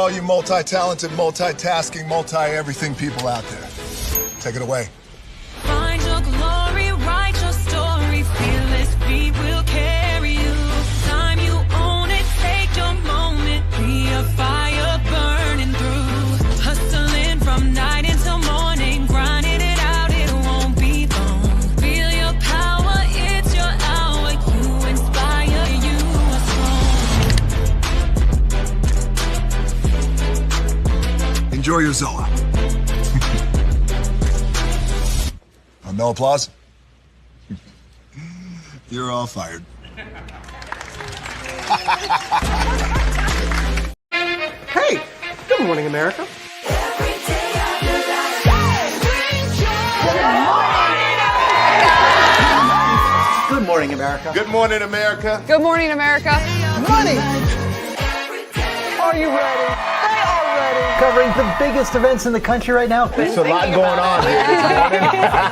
all you multi-talented, multitasking, multi-everything people out there. Take it away. Find your glory, write your story, fearless feet will carry you. Time you own it, take your moment, be a fire burning through. Hustling from night until morning, grinding it out, it won't be long. Feel your power, it's your hour, you inspire, you are strong. Enjoy your Zoa. No applause? You're all fired. Hey, good morning, America. Good morning, America. Good morning, America. Good morning, America. Money. Are you ready? They are ready. Covering the biggest events in the country right now. There's a lot going on here this morning.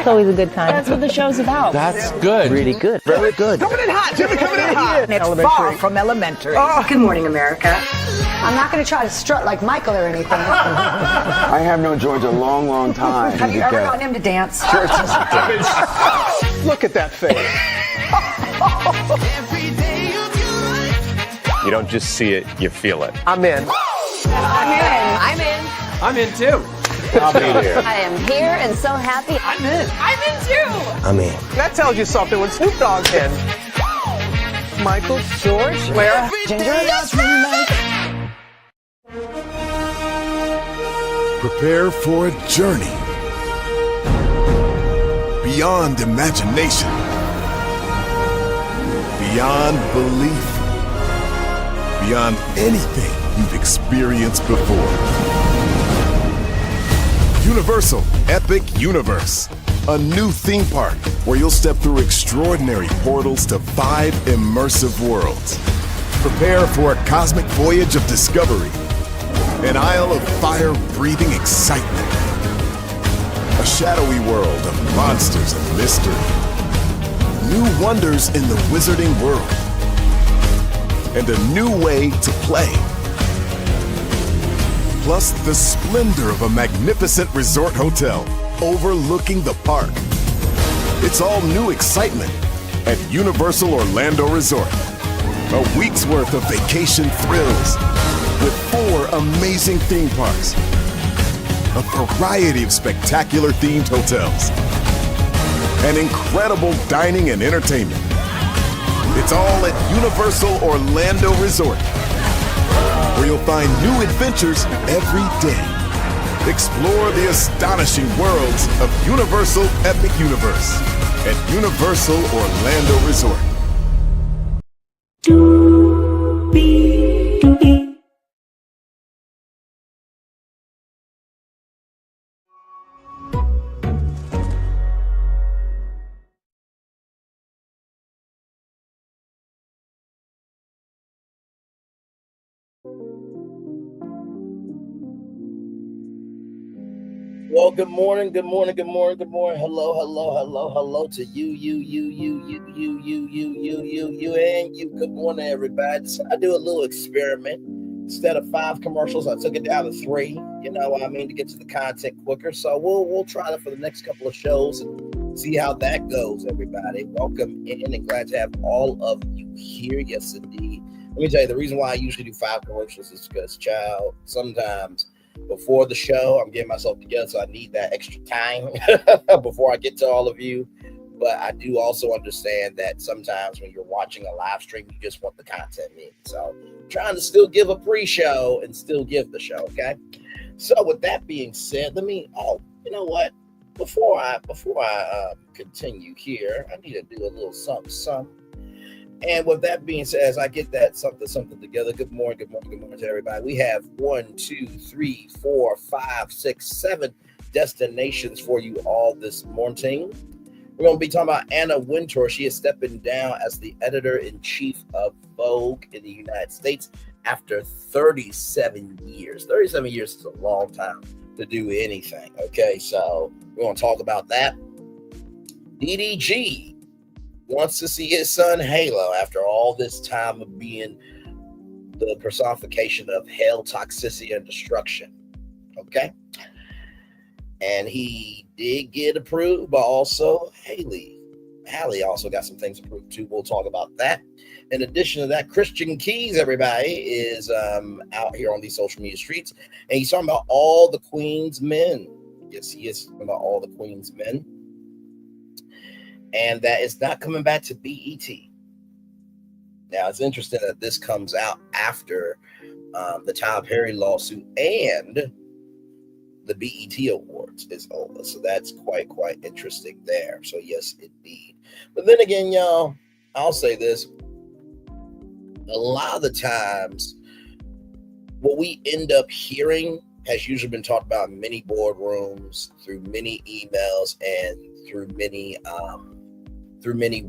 It's always a good time. That's what the show's about. That's good. Really good. Very good. Coming in hot, Jimmy, coming in hot. It's far from elementary. Oh. Good morning, America. I'm not going to try to strut like Michael or anything. I have known George a long, long time. Have you ever gotten him to dance? Look at that face. You don't just see it, you feel it. I'm in. I'm in. I'm in. I'm in too. I'll be here. I am here and so happy. I'm in. I'm in too. I'm in. That tells you something when Snoop Dogg's in. Michael, George, where? Ginger. Prepare for a journey beyond imagination, beyond belief, beyond anything you've experienced before. Universal Epic Universe, a new theme park where you'll step through extraordinary portals to 5 immersive worlds. Prepare for a cosmic voyage of discovery, an isle of fire-breathing excitement, a shadowy world of monsters and mystery, new wonders in the wizarding world, and a new way to play. Plus the splendor of a magnificent resort hotel overlooking the park. It's all new excitement at Universal Orlando Resort. A week's worth of vacation thrills with 4 amazing theme parks, a variety of spectacular themed hotels, and incredible dining and entertainment. It's all at Universal Orlando Resort, where you'll find new adventures every day. Explore the astonishing worlds of Universal Epic Universe at Universal Orlando Resort. Well, good morning, good morning, good morning, good morning. Hello, hello, hello, hello to you, and you. Good morning, everybody. So I do a little experiment. Instead of 5 commercials, I took it down to 3. You know what I mean, to get to the content quicker. So we'll try that for the next couple of shows and see how that goes, everybody. Welcome in and glad to have all of you here. Yes, indeed. Let me tell you, the reason why I usually do 5 commercials is because, child, sometimes before the show, I'm getting myself together, so I need that extra time before I get to all of you. But I do also understand that sometimes when you're watching a live stream, you just want the content in. So I'm trying to still give a pre-show and still give the show, okay? So with that being said, you know what? Before I continue here, I need to do a little something. And with that being said, as I get that something together, good morning to everybody. We have 1, 2, 3, 4, 5, 6, 7 destinations for you all this morning. We're going to be talking about Anna Wintour. She is stepping down as the editor-in-chief of Vogue in the United States after 37 years. 37 years is a long time to do anything, okay? So we're going to talk about that. DDG wants to see his son Halo after all this time of being the personification of hell, toxicity, and destruction. Okay. And he did get approved, but also Halle also got some things approved too. We'll talk about that. In addition to that, Christian Keys, everybody, is out here on these social media streets, and he's talking about all the Queen's men. Yes, he is talking about all the Queen's men, and that is not coming back to BET. Now, it's interesting that this comes out after the Tyler Perry lawsuit and the BET Awards is over. So that's quite interesting there. So yes, indeed. But then again, y'all, I'll say this. A lot of the times, what we end up hearing has usually been talked about in many boardrooms, through many emails, and through many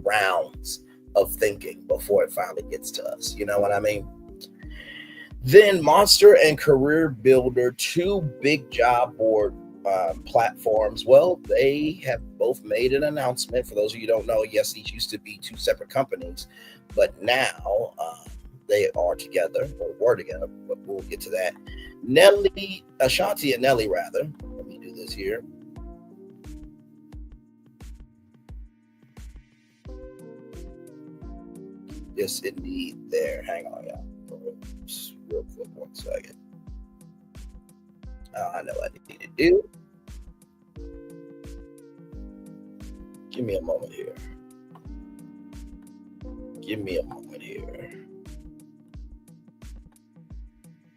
rounds of thinking before it finally gets to us. You know what I mean? Then Monster and CareerBuilder, two big job board platforms. Well, they have both made an announcement. For those of you who don't know, yes, these used to be two separate companies, but now they are together, or were together, but we'll get to that. Nelly, Ashanti+Nelly, rather. Let me do this here. Yes, indeed, there. Hang on, y'all. Just real quick, 1 second. I know what I need to do. Give me a moment here.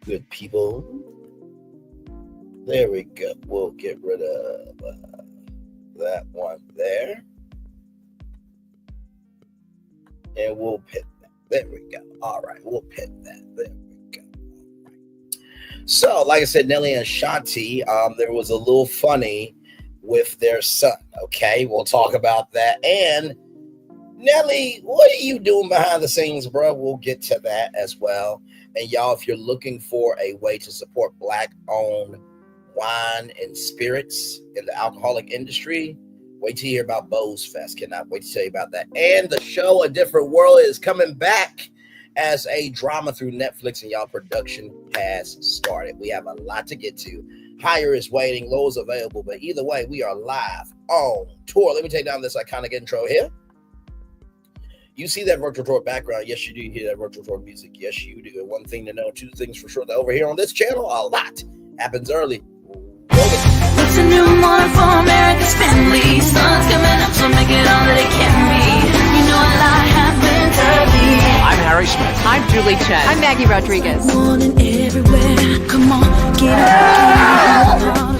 Good people. There we go. We'll get rid of that one there. And we'll pit that. There we go. All right, we'll pit that. There we go. All right. So, like I said, Nelly and Ashanti, there was a little funny with their son. Okay, we'll talk about that. And Nelly, what are you doing behind the scenes, bro? We'll get to that as well. And y'all, if you're looking for a way to support Black-owned wine and spirits in the alcoholic industry, wait to hear about BOWSFest. Cannot wait to tell you about that. And the show A Different World is coming back as a drama through Netflix, and y'all, production has started. We have a lot to get to. Higher is waiting, low is available, but either way, we are live on tour. Let me take down this iconic intro here. You see that virtual tour background? Yes, you do. You hear that virtual tour music? Yes, you do. And one thing to know, two things for sure, that over here on this channel, a lot happens early. It's a new morning for America's family. Sun's coming up, so make it all that it can be. You know a lot happens early. I'm Harry Smith. I'm Julie Chen. I'm Maggie Rodriguez. Morning everywhere. Come on, get up.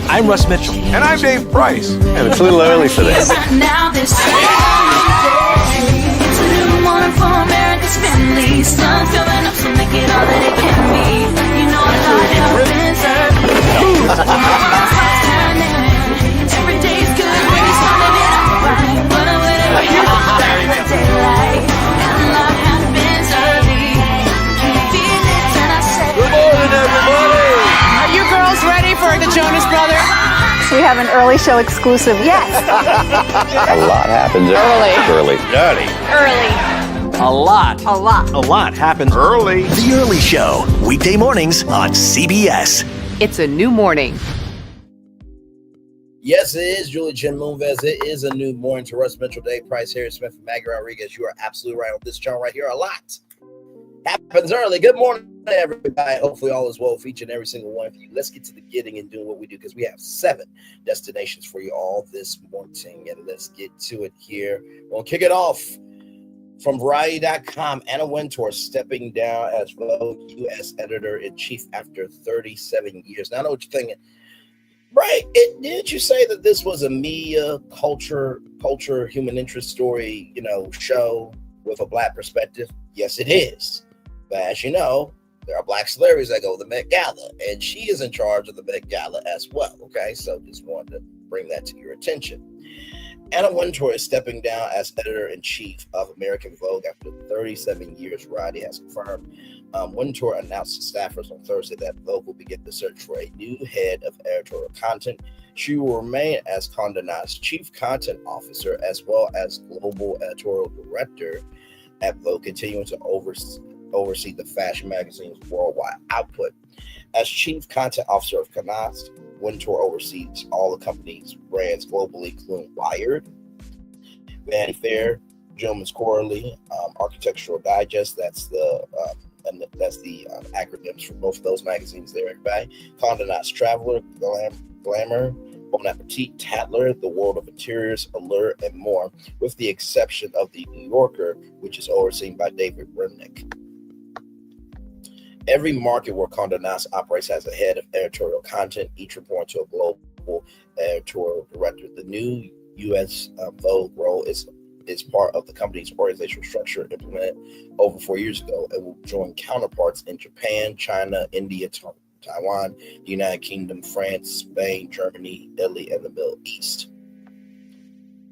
I'm Russ Mitchell. And I'm Dave Price. And it's a little early for this. Now this it's a new morning for America's family. Sun's coming up, so make it all that it can be. You know a lot happens early. Every day is good when you're starting it out right. But whatever you do, daylight, and a lot happens early. Can you feel it? And I say, Good morning, everybody. Are you girls ready for the Jonas Brothers? We have an early show exclusive. Yes. A lot happens early. A lot happens early. The Early Show, weekday mornings on CBS. It's a new morning. Yes, it is Julie Chen Moonves. It is a new morning to Russ Mitchell, Dave Price, Harry Smith, and Maggie Rodriguez. You are absolutely right on this channel right here. A lot happens early. Good morning, everybody. Hopefully all is well for each and every single one of you. Let's get to the getting and doing what we do, because we have 7 destinations for you all this morning. And let's get to it here. We'll kick it off from Variety.com. Anna Wintour stepping down as Vogue U.S. Editor-in-Chief after 37 years. Now, I know what you're thinking. Right? Didn't you say that this was a media culture, human interest story, show with a Black perspective? Yes, it is. But as you know, there are Black celebrities that go to the Met Gala, and she is in charge of the Met Gala as well. Okay, so just wanted to bring that to your attention. Anna Wintour is stepping down as editor-in-chief of American Vogue after 37 years, Variety has confirmed. Wintour announced to staffers on Thursday that Vogue will begin the search for a new head of editorial content. She will remain as Condé Nast's chief content officer as well as global editorial director at Vogue, continuing to oversee the fashion magazine's worldwide output. As chief content officer of Canast, Wintour oversees all the company's brands globally, including Wired, Vanity Fair, Gentleman's Quarterly, Architectural Digest. That's the acronyms for both of those magazines there, everybody. Condé Nast Traveler, Glamour, Bon Appetit, Tatler, The World of Interiors, Allure, and more, with the exception of the New Yorker, which is overseen by David Remnick. Every market where Condé Nast operates has a head of editorial content, each reporting to a global editorial director. The new U.S. Vogue role is part of the company's organizational structure implemented over 4 years ago and will join counterparts in Japan, China, India, Taiwan, the United Kingdom, France, Spain, Germany, Italy, and the Middle East.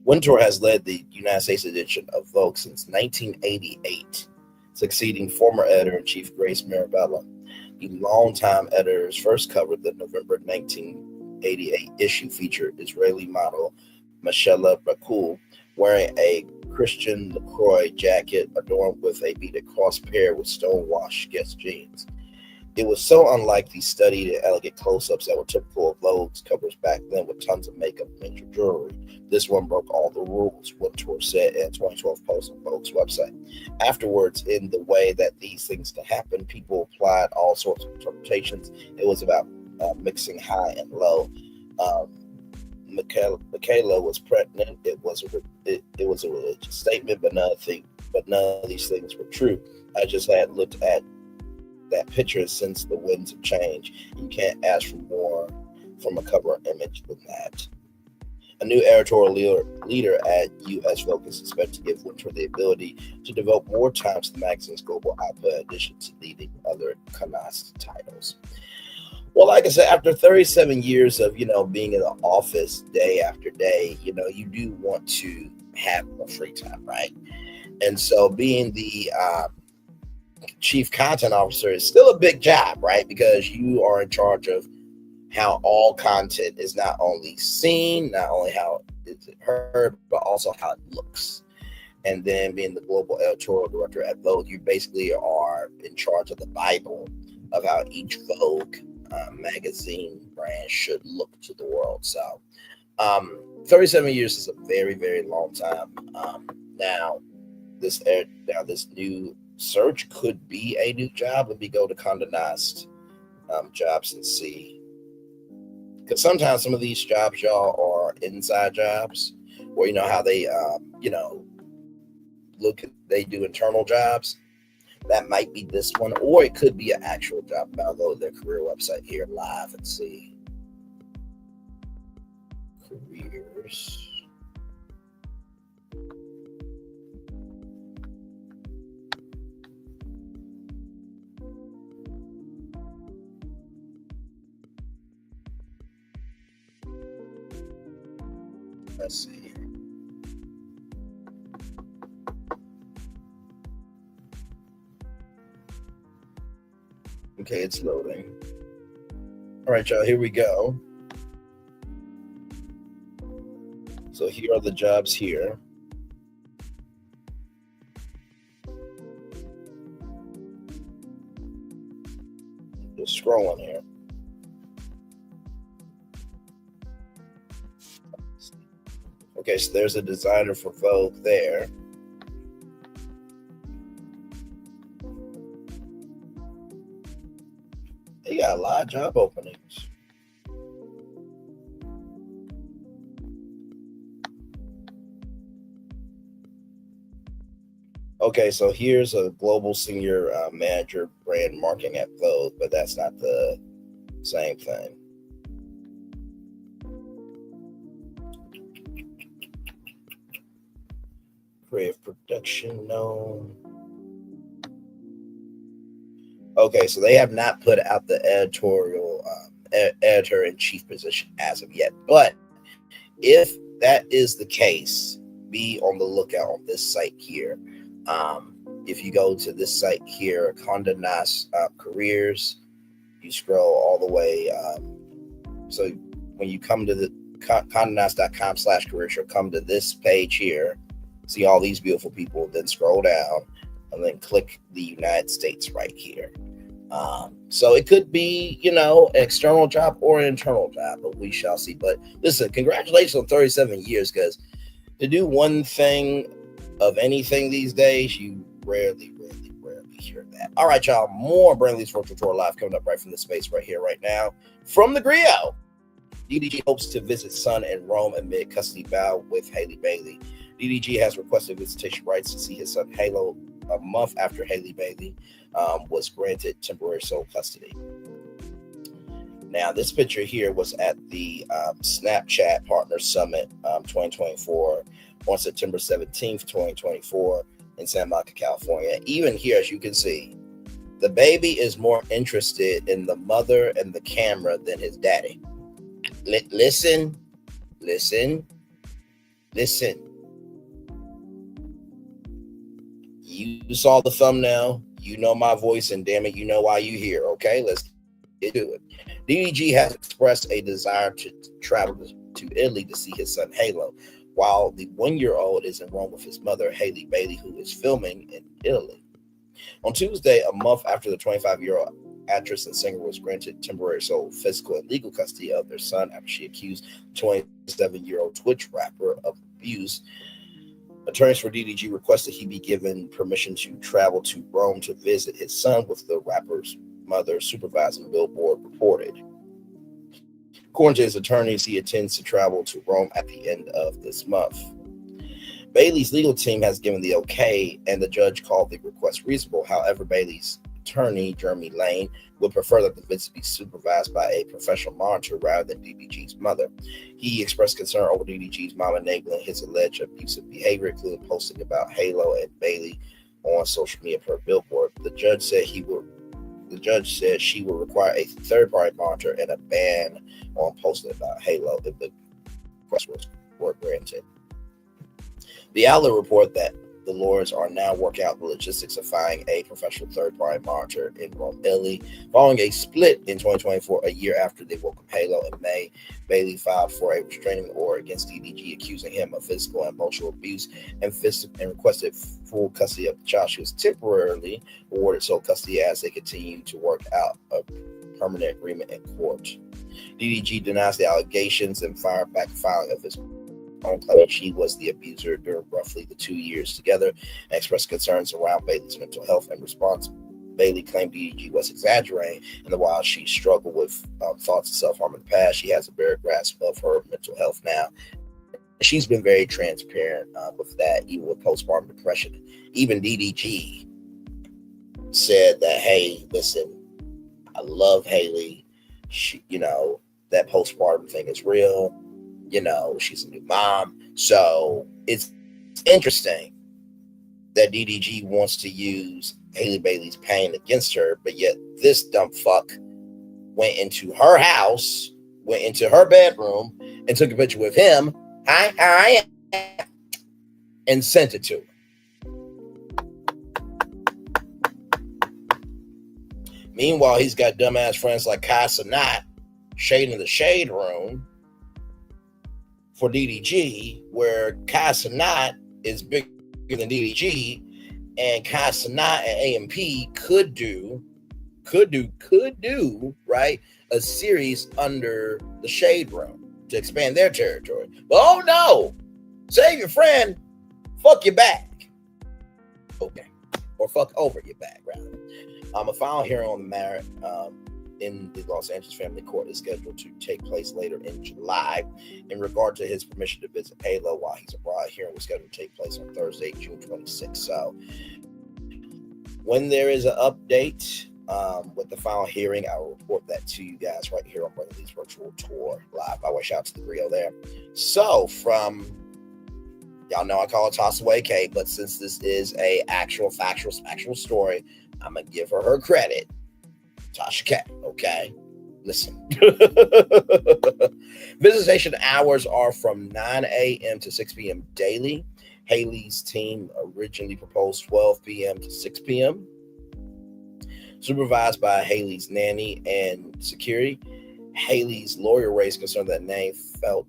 Wintour has led the United States edition of Vogue since 1988, succeeding former editor-in-chief Grace Mirabella. The longtime editors first covered the November 1988 issue featured Israeli model Michelle Bakul wearing a Christian LaCroix jacket adorned with a beaded cross paired with stonewashed Guess jeans. It was so unlike the studied and elegant close-ups that were typical of Vogue's covers back then with tons of makeup and major jewelry. This one broke all the rules, Wintour said in a 2012 post on Vogue's website. Afterwards, in the way that these things can happen, people applied all sorts of interpretations. It was about mixing high and low. Michaela was pregnant. It was a religious statement, but none of these things were true. I just had looked at that picture since the winds have changed. You can't ask for more from a cover image than that. A new editorial leader at U.S. Vogue is expected to give Wintour the ability to devote more time to the magazine's global output in addition to leading other Canast titles. Well, like I said, after 37 years of, being in the office day after day, you do want to have more free time, right? And so being the chief content officer is still a big job, right? Because you are in charge of how all content is not only seen, not only how it's heard, but also how it looks. And then being the global editorial director at Vogue, you basically are in charge of the Bible of how each Vogue magazine brand should look to the world. So 37 years is a very, very long time. Now this new search could be a new job. Let me go to Condé Nast jobs and see. Because sometimes some of these jobs, y'all, are inside jobs where how they they do internal jobs. That might be this one, or it could be an actual job. I'll go to their career website here live and see. Careers. Let's see. Okay, it's loading. All right, y'all, here we go. So here are the jobs here. Just scrolling here. Okay, so there's a designer for Vogue there. They got a lot of job openings. Okay, so here's a global senior manager brand marketing at Vogue, but that's not the same thing. Creative production, no. Okay, so they have not put out the editorial editor-in-chief position as of yet. But if that is the case, be on the lookout on this site here. If you go to this site here, Condé Nast Careers, you scroll all the way. So when you come to the condenast.com/careers, you'll come to this page here. See all these beautiful people. Then scroll down. and then click the United States right here. So it could be, an external job or an internal job, but we shall see. But listen, congratulations on 37 years, because to do one thing of anything these days, you rarely hear that. All right, y'all, more Brantley's Virtual Tour Live coming up right from this space right here, right now. From the Griot, DDG hopes to visit son in Rome amid custody battle with Halle Bailey. DDG has requested visitation rights to see his son Halo a month after Halle Bailey was granted temporary sole custody. Now, this picture here was at the Snapchat Partner Summit 2024 on September 17th, 2024 in San Monica, California. Even here, as you can see, the baby is more interested in the mother and the camera than his daddy. Listen. You saw the thumbnail. You know my voice, and damn it, you know why you here. Okay, let's get to it. DDG has expressed a desire to travel to Italy to see his son Halo, while the 1-year-old is in Rome with his mother, Halle Bailey, who is filming in Italy. On Tuesday, a month after the 25-year-old actress and singer was granted temporary sole physical and legal custody of their son after she accused the 27-year-old Twitch rapper of abuse, attorneys for DDG requested he be given permission to travel to Rome to visit his son, with the rapper's mother supervising, Billboard reported. According to his attorneys, he intends to travel to Rome at the end of this month. Bailey's legal team has given the okay, and the judge called the request reasonable. However, Bailey's attorney, Jeremy Lane, would prefer that the visit be supervised by a professional monitor rather than DDG's mother. He expressed concern over DDG's mom enabling his alleged abusive behavior, including posting about Halo and Bailey on social media per Billboard. The judge said she would require a third-party monitor and a ban on posting about Halo if the request were granted. The outlet report that the lawyers are now working out the logistics of finding a professional third-party monitor in Rome, Italy. Following a split in 2024, a year after they welcomed Halo in May, Bailey filed for a restraining order against DDG, accusing him of physical and emotional abuse and requested full custody of the child. She was temporarily awarded sole custody as they continue to work out a permanent agreement in court. DDG denies the allegations and fired back filing of his own claim. She was the abuser during roughly the 2 years together and expressed concerns around Bailey's mental health. In response, Bailey claimed DDG was exaggerating, and while she struggled with thoughts of self-harm in the past, she has a better grasp of her mental health now. She's been very transparent with that, even with postpartum depression. Even DDG said that, hey, listen, I love Halle. She, that postpartum thing is real. She's a new mom. So it's interesting that DDG wants to use Halle Bailey's pain against her, but yet this dumb fuck went into her house, went into her bedroom, and took a picture with him, and sent it to her. Meanwhile, he's got dumbass friends like Kai Cenat shading the shade room for DDG, where Kai Cenat is bigger than DDG, and Kai Cenat and AMP could do, right, a series under the shade room to expand their territory. But oh no, save your friend, fuck your back. Okay, or fuck over your back, rather. A final hearing on the matter in the Los Angeles Family Court is scheduled to take place later in July. In regard to his permission to visit Halo while he's abroad, hearing was scheduled to take place on Thursday, June 26th. So when there is an update with the final hearing, I will report that to you guys right here on Brantley's Virtual Tour Live. I wish out to the Rio there. So from, y'all know I call it Toss Away K, but since this is a actual factual story, I'm going to give her credit. Tasha K, okay? Listen. Visitation hours are from 9 a.m. to 6 p.m. daily. Haley's team originally proposed 12 p.m. to 6 p.m. Supervised by Haley's nanny and security. Haley's lawyer raised concern that Nanny felt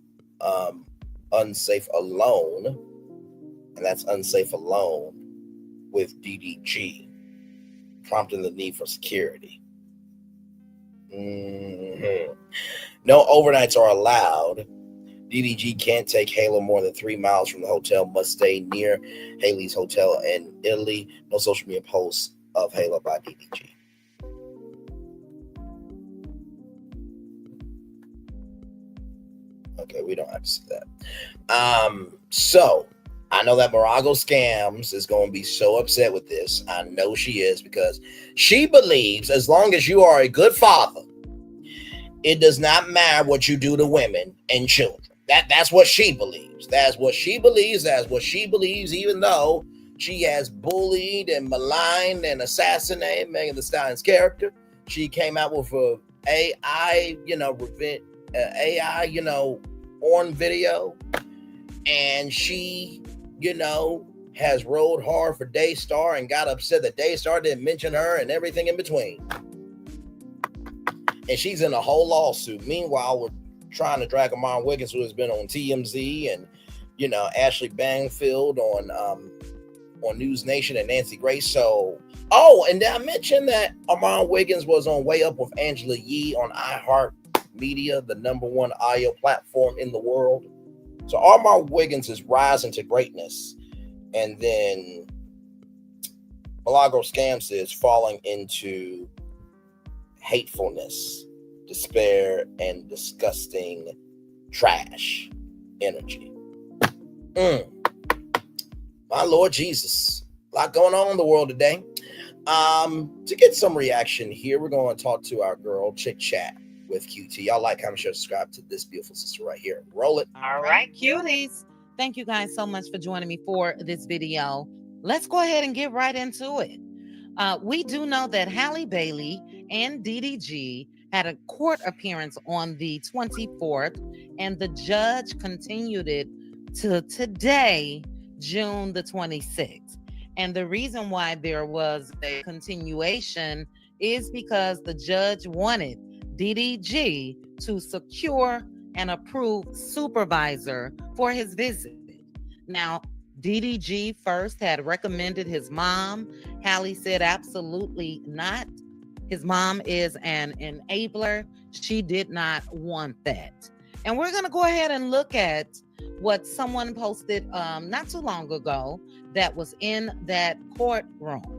unsafe alone. And that's unsafe alone with DDG, prompting the need for security. No overnights are allowed. DDG can't take Halo more than 3 miles from the hotel, must stay near Haley's hotel in Italy. No social media posts of Halo by DDG. Okay, we don't have to see that. So I know that Morago Scams is going to be so upset with this. I know she is, because she believes as long as you are a good father, it does not matter what you do to women and children. That's what she believes. That's what she believes. That's what she believes, even though she has bullied and maligned and assassinated Megan Thee Stallion's character. She came out with a AI, on video, and she, has rode hard for Daystar and got upset that Daystar didn't mention her and everything in between. And she's in a whole lawsuit. Meanwhile, we're trying to drag Amon Wiggins, who has been on TMZ, and Ashley Bangfield on News Nation, and Nancy Grace. So, and did I mention that Amon Wiggins was on Way Up with Angela Yee on iHeartMedia, the #1 audio platform in the world? So Amon Wiggins is rising to greatness, and then Milagro Scams is falling into hatefulness, despair, and disgusting trash energy. My Lord Jesus. A lot going on in the world today. To get some reaction here, we're going to talk to our girl, Chit Chat with QT. Y'all like, comment, share, subscribe to this beautiful sister right here. Roll it. All right, cuties. Thank you guys so much for joining me for this video. Let's go ahead and get right into it. We do know that Halle Bailey and DDG had a court appearance on the 24th, and the judge continued it to today, June the 26th. And the reason why there was a continuation is because the judge wanted DDG to secure an approved supervisor for his visit. Now, DDG first had recommended his mom. Halle said absolutely not. His mom is an enabler. She did not want that. And we're going to go ahead and look at what someone posted not too long ago that was in that courtroom.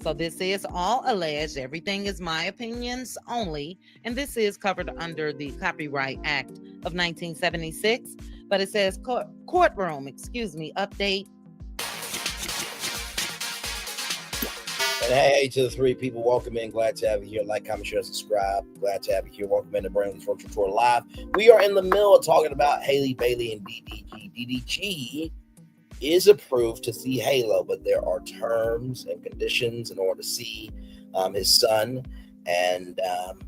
So this is all alleged. Everything is my opinions only. And this is covered under the Copyright Act of 1976. But it says courtroom, update. And hey to the 3 people, welcome in. Glad to have you here. Like, comment, share, subscribe. Glad to have you here. Welcome in to Brandon's Virtual Tour Live. We are in the middle of talking about Halle Bailey and DDG. DDG is approved to see Halo, but there are terms and conditions in order to see his son. And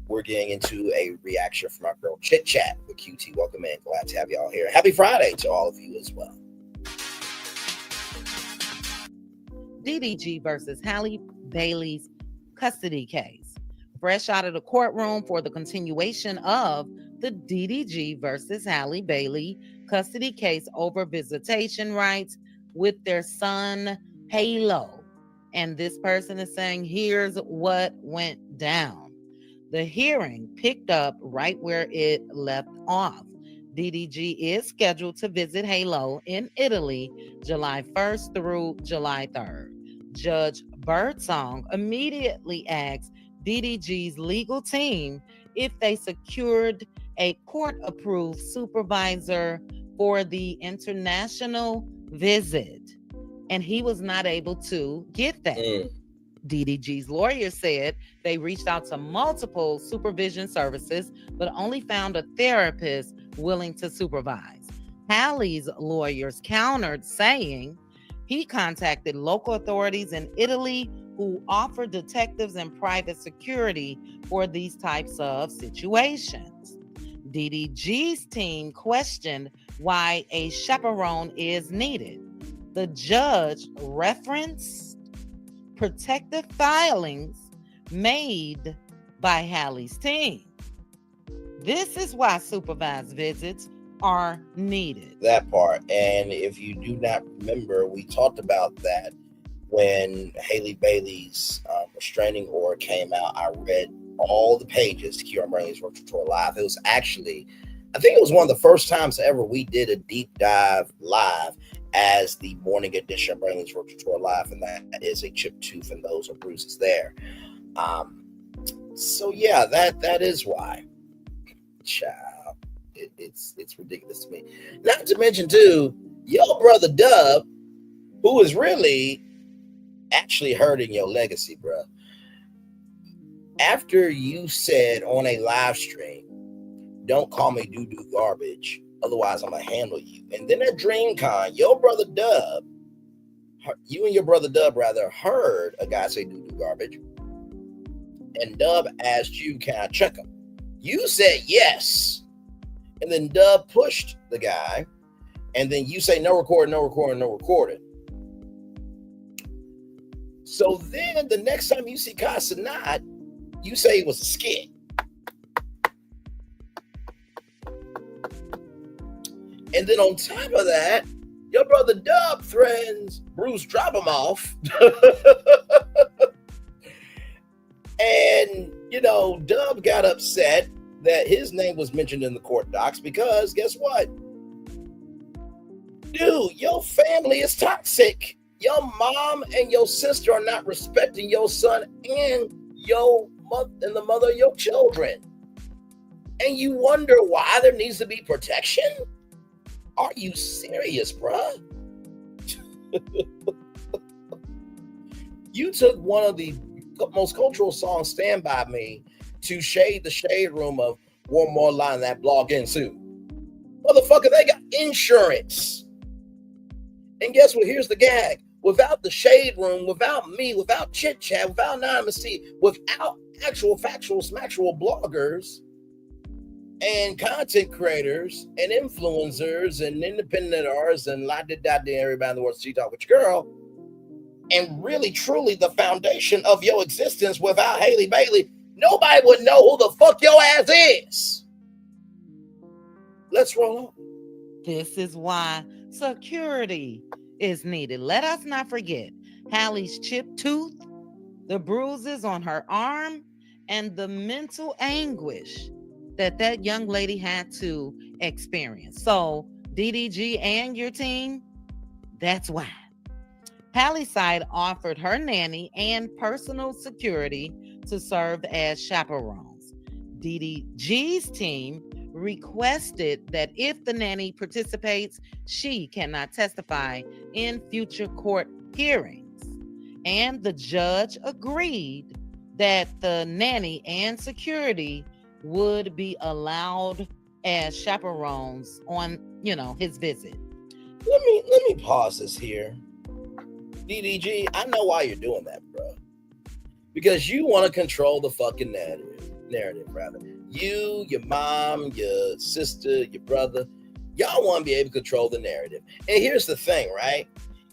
we're getting into a reaction from our girl Chit Chat with QT. Welcome in. Glad to have y'all here. Happy Friday to all of you as well. DDG versus Halle Bailey's custody case. Fresh out of the courtroom for the continuation of the DDG versus Halle Bailey custody case over visitation rights with their son, Halo. And this person is saying, here's what went down. The hearing picked up right where it left off. DDG is scheduled to visit Halo in Italy July 1st through July 3rd. Judge Birdsong immediately asked DDG's legal team if they secured a court-approved supervisor for the international visit, and he was not able to get that. DDG's lawyer said they reached out to multiple supervision services, but only found a therapist willing to supervise. Halle's lawyers countered, saying he contacted local authorities in Italy who offer detectives and private security for these types of situations. DDG's team questioned why a chaperone is needed. The judge referenced protective filings made by Halle's team. This is why supervised visits are needed. That part. And if you do not remember, we talked about that when Halle Bailey's restraining order came out, I read all the pages to Keira Brainley's Virtual Tour Live. It was actually, I think it was one of the first times ever we did a deep dive live as the morning edition of Brainley's Virtual Tour Live, and that is a chipped tooth and those are bruises there. So yeah, that is why. Child, it's ridiculous to me. Not to mention too, your brother Dub, who is really actually hurting your legacy, bro. After you said on a live stream, "Don't call me doo-doo garbage, otherwise I'm gonna handle you." And then at DreamCon, your brother Dub, you and your brother Dub rather heard a guy say doo-doo garbage, and Dub asked you, "Can I check him?" You said yes, and then Dub pushed the guy, and then you say no recording, no recording, no recording. So then the next time you see Kai Cenat, you say it was a skit. And then on top of that, your brother Dub threatens Bruce drop him off. And, you know, Dub got upset that his name was mentioned in the court docs because guess what? Dude, your family is toxic. Your mom and your sister are not respecting your son and your mother and the mother of your children. And you wonder why there needs to be protection? Are you serious, bruh? You took one of the most cultural songs, Stand By Me, to shade the shade room of one more line in that blog ensued. Motherfucker, they got insurance. And guess what? Here's the gag. Without the shade room, without me, without chit chat, without anonymity, without actual factual smacktual bloggers and content creators and influencers and independent artists and everybody in the world, she talk with your girl, and really truly the foundation of your existence, without Halle Bailey, nobody would know who the fuck your ass is. Let's roll on. This is why security is needed. Let us not forget Halle's chipped tooth, the bruises on her arm, and the mental anguish that young lady had to experience. So DDG and your team, that's why. Halle's side offered her nanny and personal security to serve as chaperones. DDG's team requested that if the nanny participates, she cannot testify in future court hearings. And the judge agreed that the nanny and security would be allowed as chaperones on, his visit. Let me pause this here. DDG, I know why you're doing that, bro. Because you want to control the fucking narrative, rather. You, your mom, your sister, your brother, y'all want to be able to control the narrative. And here's the thing, right?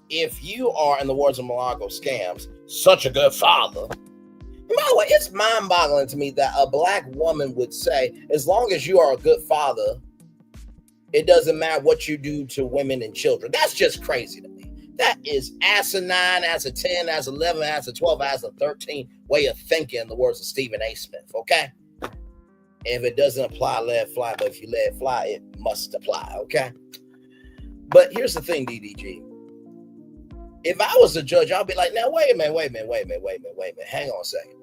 If you are, in the words of Malago Scams, such a good father. And by the way, it's mind-boggling to me that a black woman would say, as long as you are a good father, it doesn't matter what you do to women and children. That's just crazy to me. That is asinine as a 10, as 11, as a 12, as a 13 way of thinking, in the words of Stephen A. Smith, okay? If it doesn't apply, let it fly. But if you let it fly, it must apply, okay? But here's the thing, DDG. If I was a judge, I'd be like, now, wait a minute. Hang on a second.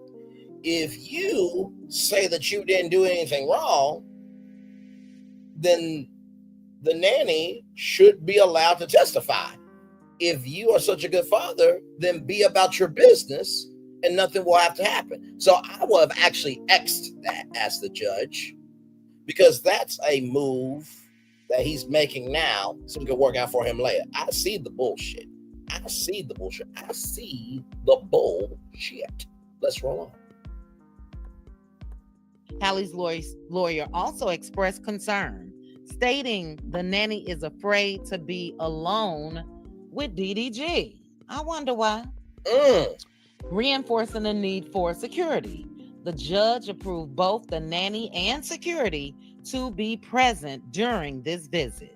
If you say that you didn't do anything wrong, then the nanny should be allowed to testify. If you are such a good father, then be about your business and nothing will have to happen. So I would have actually X'd that as the judge, because that's a move that he's making now so it can work out for him later. I see the bullshit. I see the bullshit. Let's roll on. Halle's lawyer also expressed concern, stating the nanny is afraid to be alone with DDG. I wonder why. Reinforcing the need for security. The judge approved both the nanny and security to be present during this visit.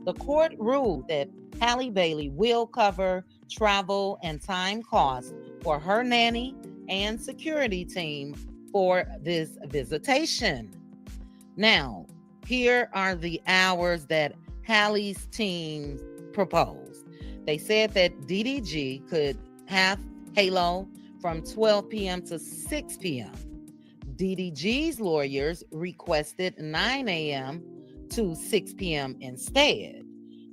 The court ruled that Halle Bailey will cover travel and time costs for her nanny and security team for this visitation. Now, here are the hours that Halle's team proposed. They said that DDG could have Halo from 12 p.m. to 6 p.m. DDG's lawyers requested 9 a.m. to 6 p.m. instead.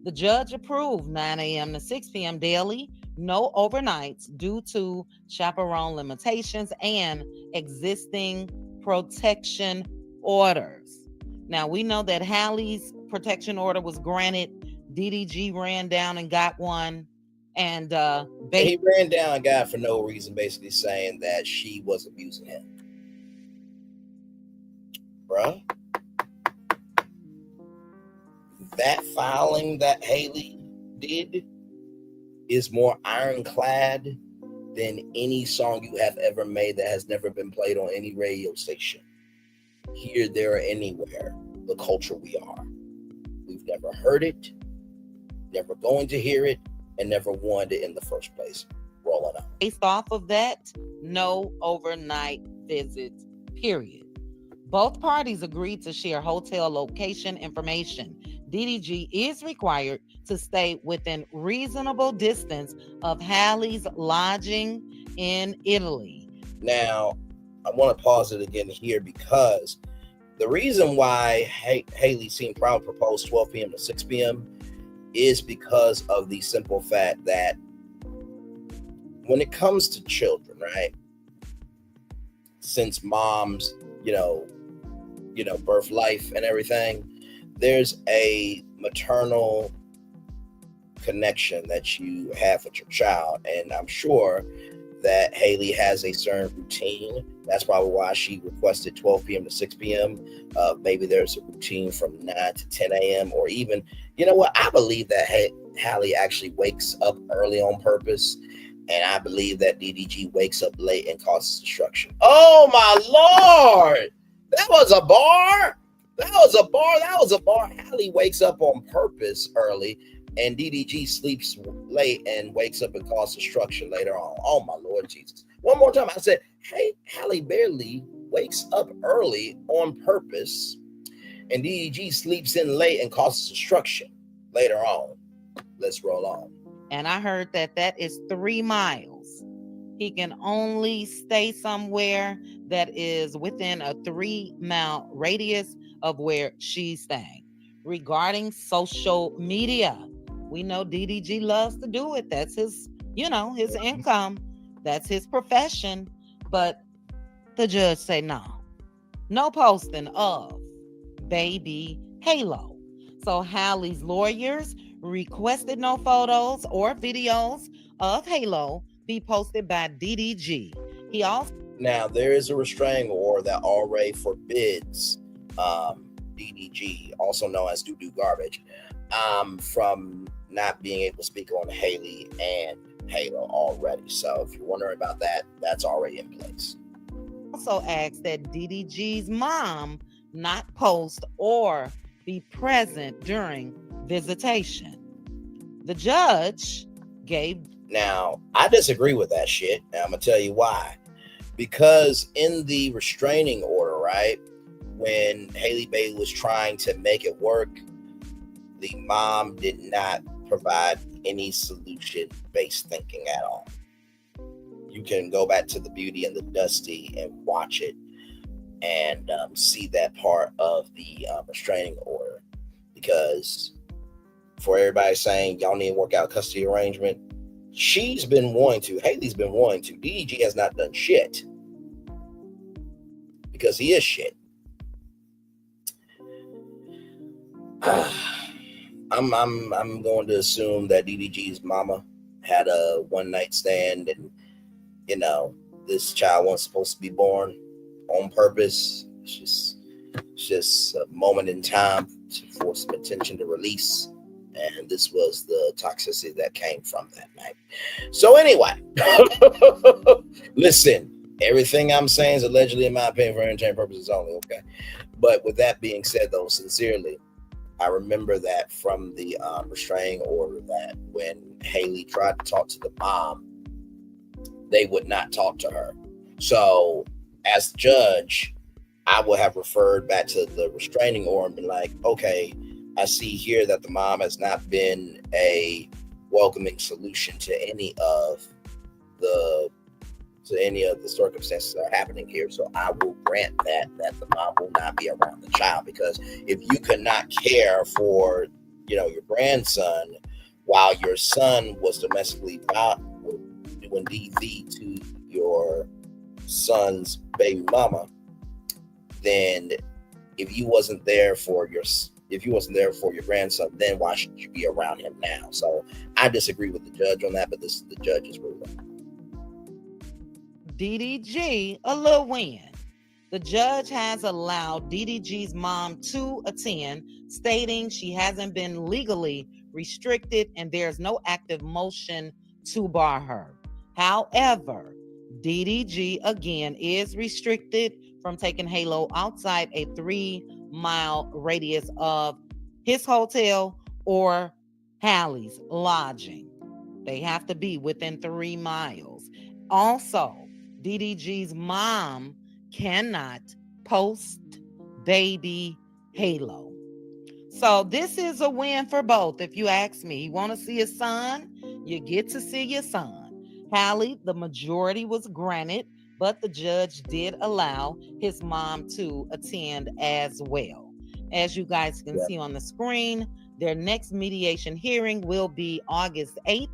The judge approved 9 a.m. to 6 p.m. daily, no overnights due to chaperone limitations and existing protection orders. Now, we know that Halle's protection order was granted. DDG ran down and got one. And he ran down and got for no reason, basically saying that she was abusing him. Bruh. That filing that Halle did is more ironclad than any song you have ever made that has never been played on any radio station. Here, there, or anywhere, the culture we are. We've never heard it, never going to hear it, and never wanted it in the first place. Roll it out. Based off of that, no overnight visits, period. Both parties agreed to share hotel location information. DDG is required to stay within reasonable distance of Halle's lodging in Italy. Now, I want to pause it again here because the reason why Halle seemed proud to propose 12 p.m. to 6 p.m. is because of the simple fact that when it comes to children, right? Since mom's, birth life and everything, there's a maternal connection that you have with your child. And I'm sure that Halle has a certain routine. That's probably why she requested 12 p.m. to 6 p.m. Maybe there's a routine from 9 to 10 a.m. or even, you know what? I believe that Halle actually wakes up early on purpose. And I believe that DDG wakes up late and causes destruction. Oh, my Lord. That was a bar. That was a bar. Halle wakes up on purpose early, and DDG sleeps late and wakes up and causes destruction later on. Oh, my Lord Jesus. One more time. I said, hey, Halle Bailey wakes up early on purpose, and DDG sleeps in late and causes destruction later on. Let's roll on. And I heard that is 3 miles. He can only stay somewhere that is within a 3-mile radius of where she's staying. Regarding social media, we know DDG loves to do it. That's his, his income. That's his profession. But the judge say no posting of baby Halo. So Halle's lawyers requested no photos or videos of Halo be posted by DDG. Now, there is a restraining order that already forbids DDG, also known as Doo Garbage, from not being able to speak on Halle and Halo already. So if you're wondering about that, that's already in place. Also asked that DDG's mom not post or be present during visitation. The judge gave... Now, I disagree with that shit. And I'm going to tell you why. Because in the restraining order, right, when Halle Bailey was trying to make it work, the mom did not provide any solution-based thinking at all. You can go back to The Beauty and the Dusty and watch it and see that part of the restraining order. Because for everybody saying y'all need to work out custody arrangement, Halle's been wanting to. DDG has not done shit. Because he is shit. I'm going to assume that DDG's mama had a one-night stand and, this child wasn't supposed to be born on purpose. It's just a moment in time to force some attention to release. And this was the toxicity that came from that night. So anyway, listen, everything I'm saying is allegedly, in my opinion, for entertainment purposes only, okay? But with that being said, though, sincerely, I remember that from the restraining order, that when Haley tried to talk to the mom, they would not talk to her. So as judge, I would have referred back to the restraining order and been like, okay, I see here that the mom has not been a welcoming solution to any of the circumstances that are happening here. So I will grant that the mom will not be around the child, because if you could not care for, your grandson while your son was domestically doing DV to your son's baby mama, then if you wasn't there for your grandson, then why should you be around him now? So I disagree with the judge on that, but this is the judge's ruling. DDG, a little win. The judge has allowed DDG's mom to attend, stating she hasn't been legally restricted and there's no active motion to bar her. However, DDG again is restricted from taking Halo outside a 3-mile radius of his hotel or Halle's lodging. They have to be within 3 miles. Also, DDG's mom cannot post baby Halo. So this is a win for both. If you ask me, you want to see his son, you get to see your son. Halle, the majority was granted, but the judge did allow his mom to attend as well. As you guys can see on the screen, their next mediation hearing will be August 8th.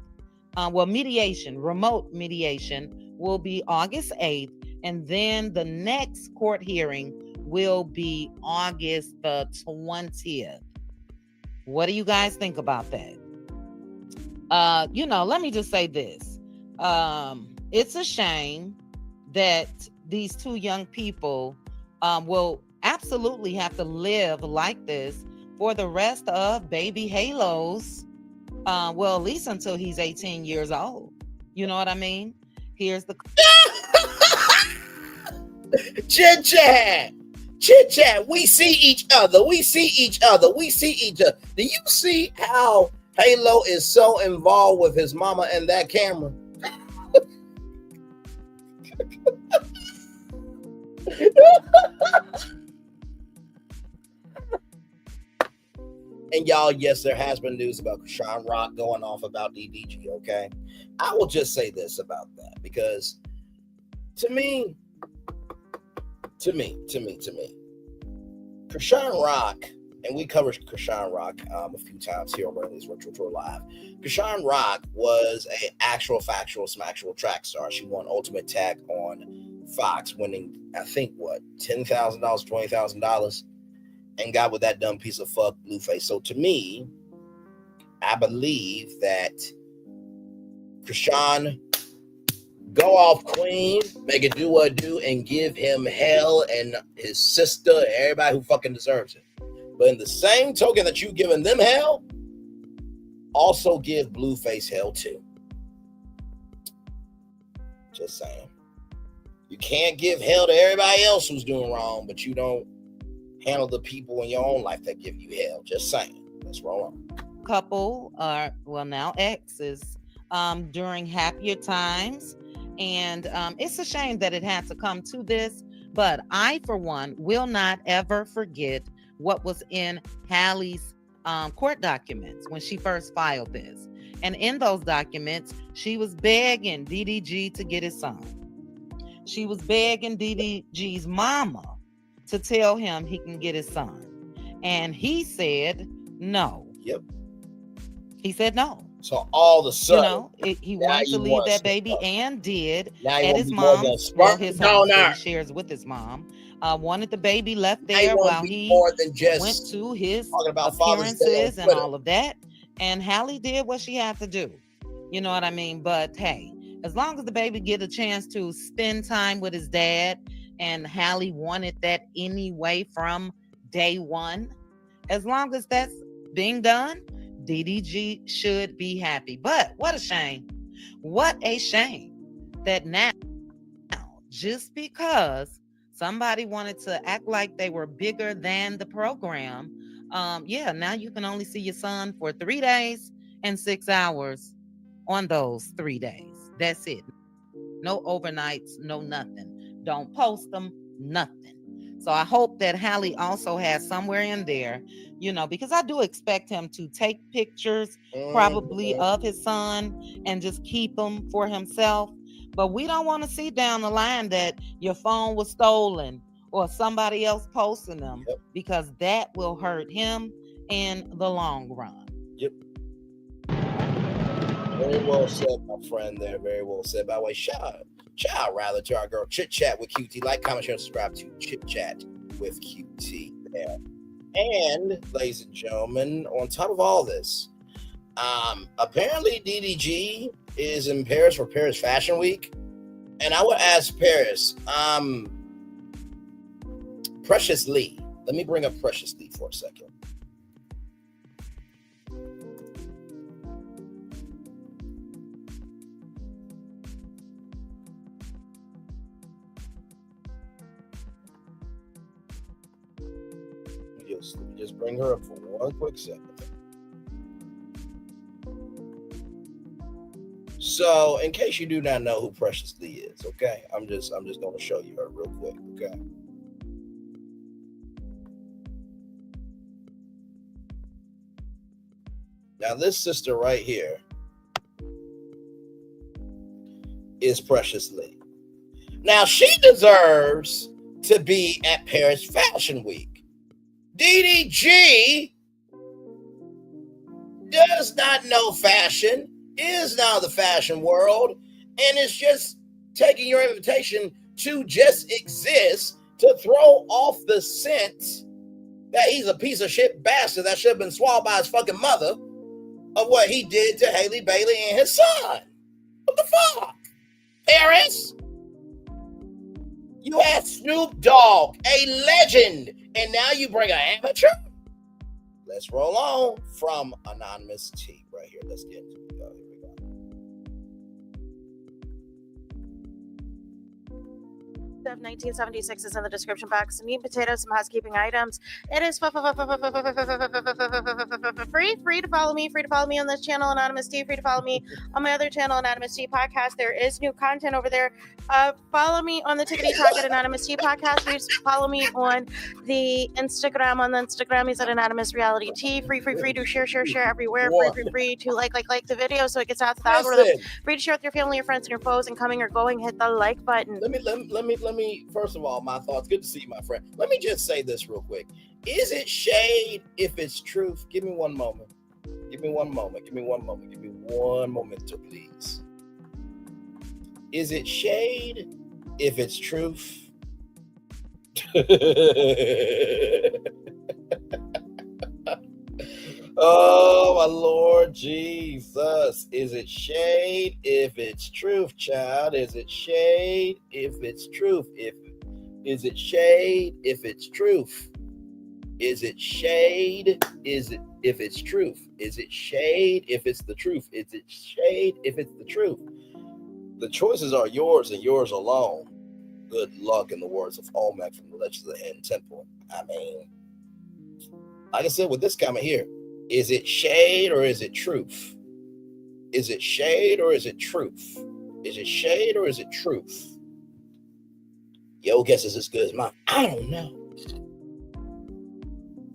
Remote mediation will be August 8th. And then the next court hearing will be August the 20th. What do you guys think about that? Let me just say this. It's a shame that these two young people will absolutely have to live like this for the rest of baby Halo's, at least until he's 18 years old. You know what I mean? Here's the chit chat. We see each other. Do you see how Halo is so involved with his mama and that camera? And y'all, yes, there has been news about Krishan Rock going off about DDG, okay? I will just say this about that, because to me, Krishan Rock, and we covered Krishan Rock a few times here on Randy's Virtual Tour Live. Krishan Rock was an actual factual smactual track star. She won Ultimate Tag on Fox, winning, I think, $10,000, $20,000, and got with that dumb piece of fuck Blueface. So to me, I believe that Krishan, go off queen, make it do what do, and give him hell and his sister and everybody who fucking deserves it. But in the same token that you've given them hell, also give Blueface hell too. Just saying. You can't give hell to everybody else who's doing wrong, but you don't handle the people in your own life that give you hell. Just saying. Let's roll on. Couple are, now exes, during happier times. And it's a shame that it had to come to this, but I, for one, will not ever forget what was in Halle's court documents when she first filed this. And in those documents, she was begging DDG to get his son. She was begging DDG's mama to tell him he can get his son. And he said no. Yep. He said no. So all the sudden, he wanted to leave that baby and did at his mom's, his house that he shares with his mom. Wanted the baby left there while he went to his appearances and all of that. And Halle did what she had to do. You know what I mean? But hey, as long as the baby get a chance to spend time with his dad, and Halle wanted that anyway from day one, as long as that's being done, DDG should be happy. But what a shame. What a shame that now, just because somebody wanted to act like they were bigger than the program, yeah, now you can only see your son for 3 days and 6 hours on those 3 days. That's it. No overnights, no nothing. Don't post them, nothing. So I hope that Halle also has somewhere in there, because I do expect him to take pictures probably of his son and just keep them for himself. But we don't want to see down the line that your phone was stolen or somebody else posting them, because that will hurt him in the long run. Yep. Very well said, my friend there. Very well said. By the way, shout rather to our girl Chit Chat with QT. Like, comment, share, subscribe to Chit Chat with QT there. And, ladies and gentlemen, on top of all this, apparently DDG is in Paris for Paris Fashion Week. And I would ask Paris, Precious Lee. Let me bring up Precious Lee for a second. Just bring her up for one quick second. So, in case you do not know who Precious Lee is, okay, I'm just going to show you her real quick, okay. Now, this sister right here is Precious Lee. Now, she deserves to be at Paris Fashion Week. DDG does not know fashion, is now the fashion world, and is just taking your invitation to just exist to throw off the scent that he's a piece of shit bastard that should have been swallowed by his fucking mother of what he did to Halle Bailey and his son. What the fuck? Paris? You had Snoop Dogg, a legend, and now you bring an amateur? Let's roll on from Anonymous T right here. Let's get into it. Here we go. 1976 is in the description box. Meat and potatoes, some housekeeping items. It is free to follow me. Free to follow me on this channel, Anonymous T. Free to follow me on my other channel, Anonymous T Podcast. There is new content over there. Follow me on the Tickety Talk at Anonymous T Podcast. Please follow me on the Instagram. On the Instagram, he's at Anonymous Reality T. Free to share everywhere. Free to like the video so it gets out to the algorithm. Free to share with your family, your friends, and your foes. And coming or going, hit the like button. Let me first of all, my thoughts. Good to see you, my friend. Let me just say this real quick. Is it shade if it's truth? Give me one moment. Give me one moment, please. Is it shade if it's truth? Oh, my Lord Jesus. Is it shade if it's truth, child? Is it shade if it's truth? Is it shade if it's truth? Is it shade? Is it if it's truth? Is it shade if it's the truth? Is it shade if it's the truth? The choices are yours and yours alone. Good luck, in the words of Olmec from the Legends of the Hidden Temple. I mean, like I said, with this comment here, is it shade or is it truth? Is it shade or is it truth? Is it shade or is it truth? Your guess is as good as mine. I don't know.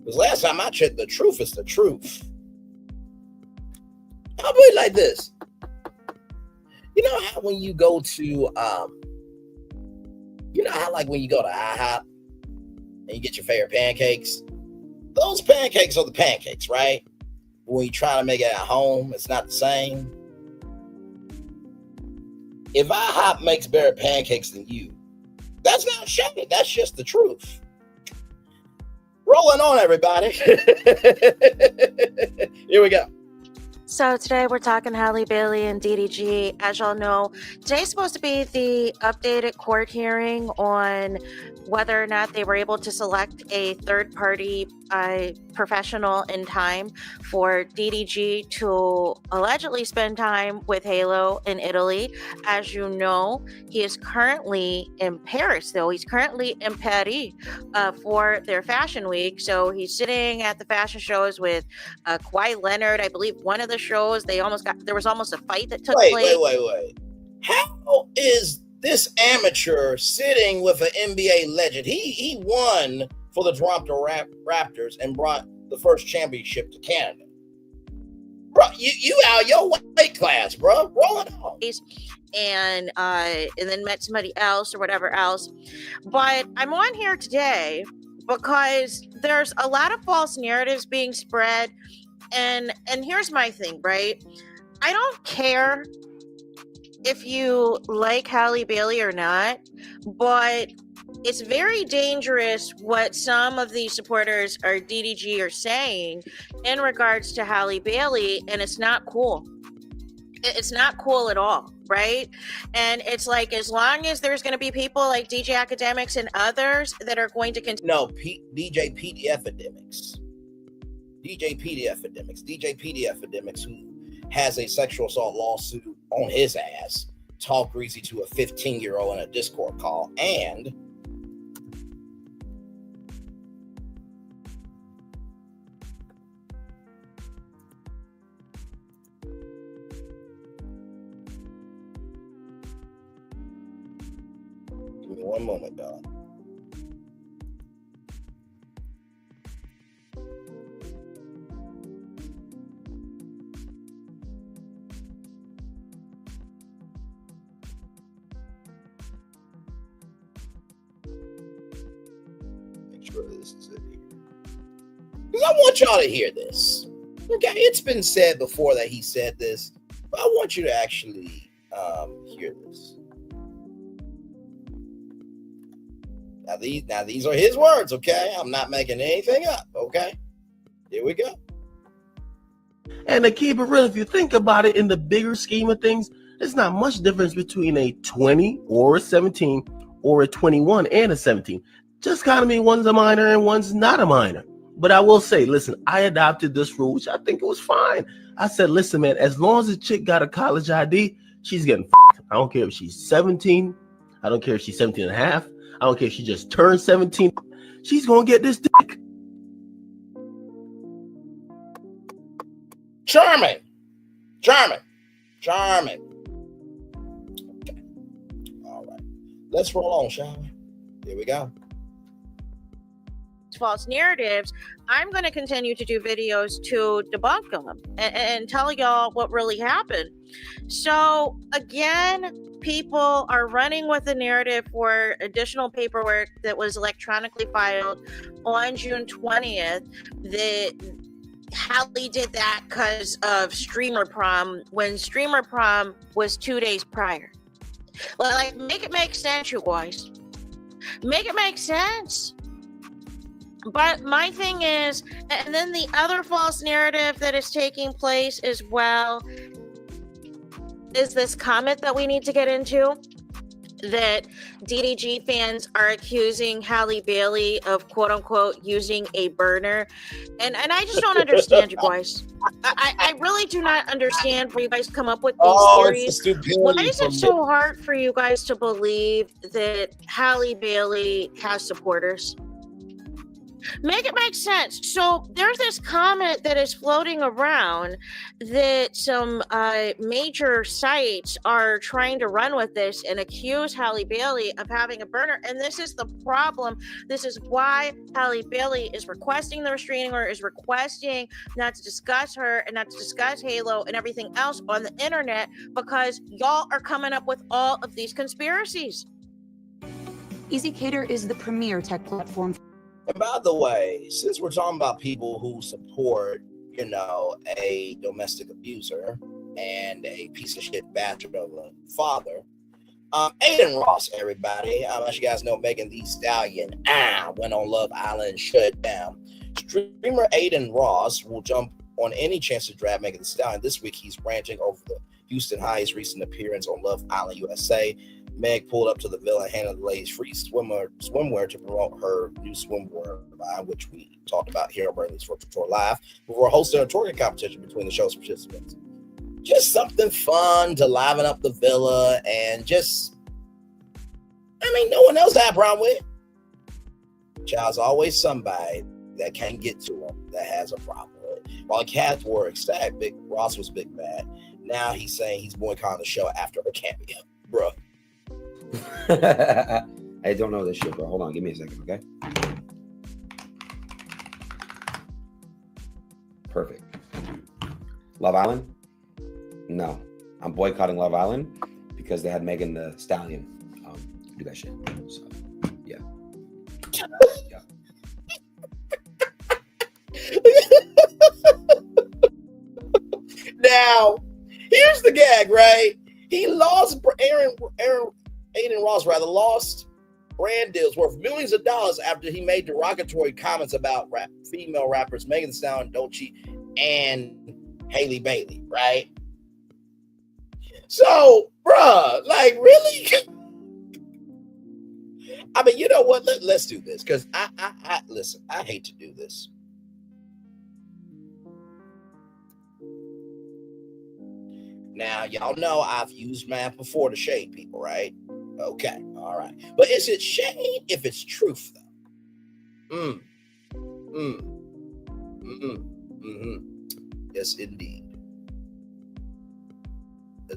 Because last time I checked, the truth is the truth. I'll put it like this. You know how when you go to, when you go to IHOP and you get your favorite pancakes? Those pancakes are the pancakes, right? When you try to make it at home, it's not the same. If IHOP makes better pancakes than you, that's not shade. That's just the truth. Rolling on, everybody. Here we go. So today we're talking Halle Bailey and DDG. As y'all know, today's supposed to be the updated court hearing on whether or not they were able to select a third-party professional in time for DDG to allegedly spend time with Halo in Italy. As you know, he is currently in Paris, though. He's currently in Paris for their fashion week. So he's sitting at the fashion shows with Kawhi Leonard. I believe one of the shows, there was almost a fight that took place. Wait. How is this amateur sitting with an NBA legend? He won for the Toronto Raptors and brought the first championship to Canada. Bro, you out your weight class, bro. Roll it on. And then met somebody else or whatever else. But I'm on here today because there's a lot of false narratives being spread. And here's my thing, right? I don't care if you like Halle Bailey or not, but it's very dangerous what some of the supporters or DDG are saying in regards to Halle Bailey, and it's not cool. It's not cool at all, right? And it's like, as long as there's going to be people like DJ Academics and others that are going to continue. No, DJ PD Epidemics. DJ PD Epidemics, who has a sexual assault lawsuit on his ass, talk greasy to a 15-year-old in a Discord call, and give me one moment, dog. This is it here. Because I want y'all to hear this. Okay, it's been said before that he said this, but I want you to actually hear this. Now these are his words, okay? I'm not making anything up, okay? Here we go. And to keep it real, if you think about it in the bigger scheme of things, there's not much difference between a 20 or a 17 or a 21 and a 17. Just kind of mean one's a minor and one's not a minor. But I will say, listen, I adopted this rule, which I think it was fine. I said, listen, man, as long as the chick got a college ID, she's getting f***ed. I don't care if she's 17. I don't care if she's 17 and a half. I don't care if she just turned 17. She's going to get this dick. Charming. Okay. All right. Let's roll on, shall we? Here we go. False narratives, I'm going to continue to do videos to debunk them and tell y'all what really happened. So again, people are running with the narrative for additional paperwork that was electronically filed on June 20th that Halle did that because of Streamer Prom, when Streamer Prom was 2 days prior. Well, like, make it make sense, you guys. Make it make sense. But my thing is, and then the other false narrative that is taking place as well is this comment that we need to get into, that DDG fans are accusing Halle Bailey of quote unquote using a burner. And I just don't understand, you guys. I really do not understand where you guys come up with these theories. Why is it so hard for you guys to believe that Halle Bailey has supporters? Make it make sense. So there's this comment that is floating around that some major sites are trying to run with this and accuse Halle Bailey of having a burner. And this is the problem. This is why Halle Bailey is requesting the restraining order, is requesting not to discuss her and not to discuss Halo and everything else on the internet, because y'all are coming up with all of these conspiracies. EasyCater is the premier tech platform. And by the way, since we're talking about people who support, a domestic abuser and a piece of shit bastard of a father, Aiden Ross, everybody. As you guys know, Megan Thee Stallion went on Love Island and shut down. Streamer Aiden Ross will jump on any chance to drag Megan Thee Stallion. This week, he's ranting over the Houston High's recent appearance on Love Island USA. Meg pulled up to the villa and handed the ladies free swimwear to promote her new swimwear line, which we talked about here on Bernie's Virtual Tour Live, before hosting a touring competition between the show's participants. Just something fun to liven up the villa and just, I mean, no one else had a problem with it. Child's always somebody that can't get to him that has a problem with it. While the cats were ecstatic, Ross was big bad. Now he's saying he's boycotting the show after her cameo. Bruh. I don't know this shit, bro. Hold on, give me a second, okay? Perfect. Love Island? No. I'm boycotting Love Island because they had Megan the Stallion do that shit. So, yeah. Yeah. Now, here's the gag, right? He lost Aiden Ross lost brand deals worth millions of dollars after he made derogatory comments about female rappers Megan Thee Stallion, Doechii, and Halle Bailey, right? So, bruh, like, really? I mean, you know what? Let's do this, because I listen, I hate to do this. Now, y'all know I've used math before to shade people, right? Okay, all right. But is it shade if it's truth, though? Yes, indeed.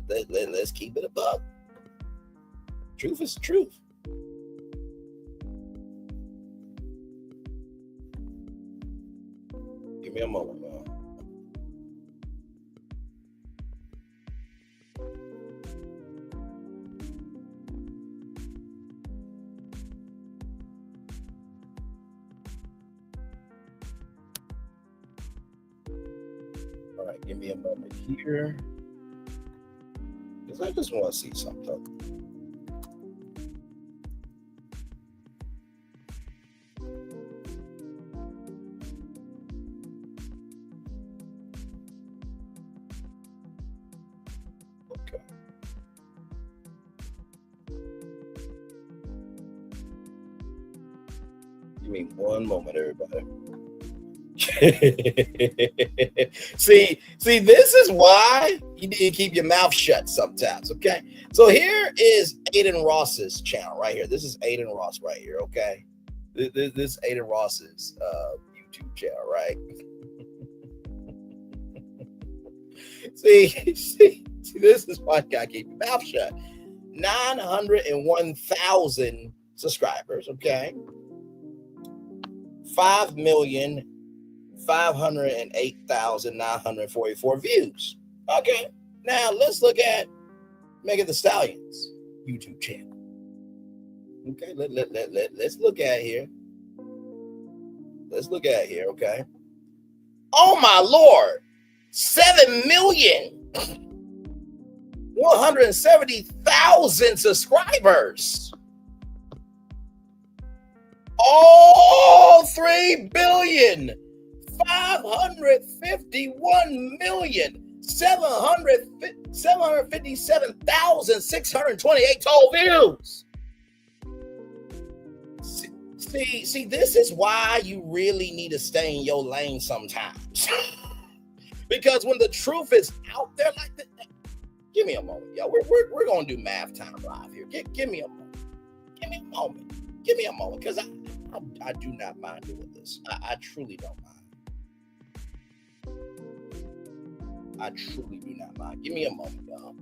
Let's keep it above. Truth is truth. Give me a moment, man. All right, give me a moment here, because I just want to see something. Okay. Give me one moment, everybody. see, this is why you need to keep your mouth shut sometimes, okay? So here is Aiden Ross's channel right here. This is Aiden Ross right here, okay? This is Aiden Ross's YouTube channel, right? see, this is why you gotta keep your mouth shut. 901,000 subscribers, okay? 5,508,944 views. Okay, now let's look at Megan Thee Stallion's YouTube channel. Okay, let's look at here. Let's look at here, okay? Oh my Lord, 7,170,000 subscribers. All 3,551,757,628 total views. See, this is why you really need to stay in your lane sometimes. Because when the truth is out there like that, give me a moment, yo. We're gonna do math time live here. Give me a moment. Give me a moment. Give me a moment, because I do not mind doing this. I truly don't mind. I truly do not mind. Give me a moment, y'all.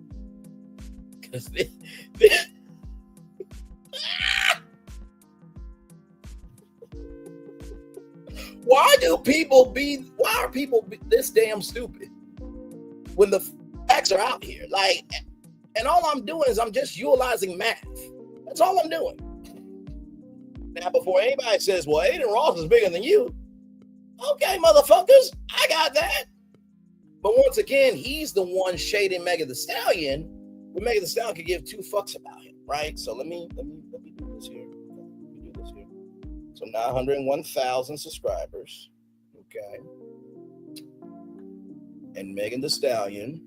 Because this why are people this damn stupid when the facts are out here? Like, and all I'm doing is I'm just utilizing math. That's all I'm doing. Now, before anybody says, well, Aiden Ross is bigger than you. Okay, motherfuckers, I got that. But once again, he's the one shading Megan Thee Stallion, when Megan Thee Stallion could give two fucks about him, right? So let me do this here. So 901,000 subscribers, okay. And Megan Thee Stallion,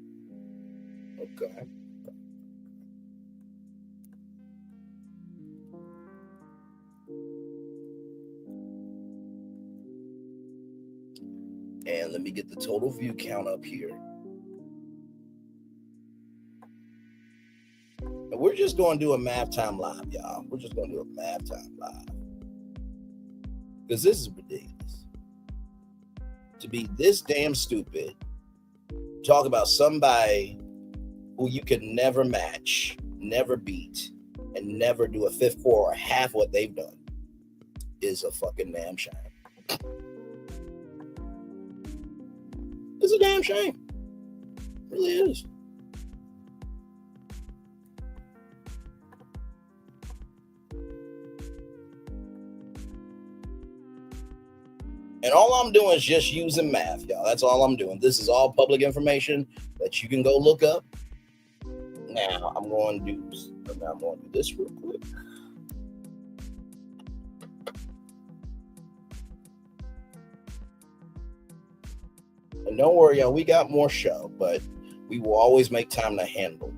okay. And let me get the total view count up here. And we're just going to do a math time live, y'all. We're just going to do a math time live. Because this is ridiculous. To be this damn stupid, talk about somebody who you could never match, never beat, and never do a fifth core or half what they've done is a fucking damn shame. It's a damn shame. It really is. And all I'm doing is just using math, y'all. That's all I'm doing. This is all public information that you can go look up. Now I'm going to do this real quick. And don't worry, y'all, we got more show, but we will always make time to handle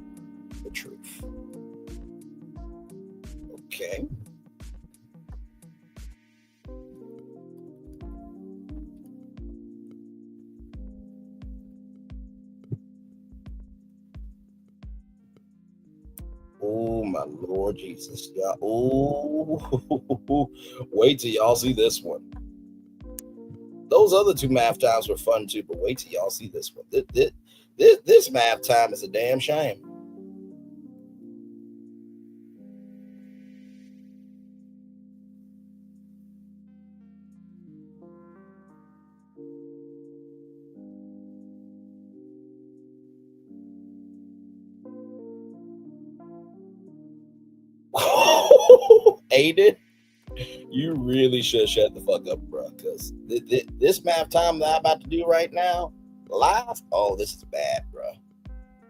the truth. Okay. Oh, my Lord Jesus. Yeah. Oh, wait till y'all see this one. Those other two math times were fun too, but wait till y'all see this one. This math time is a damn shame. Aiden, you really should shut the fuck up, bro. Because this math time that I'm about to do right now, live, oh, this is bad, bro.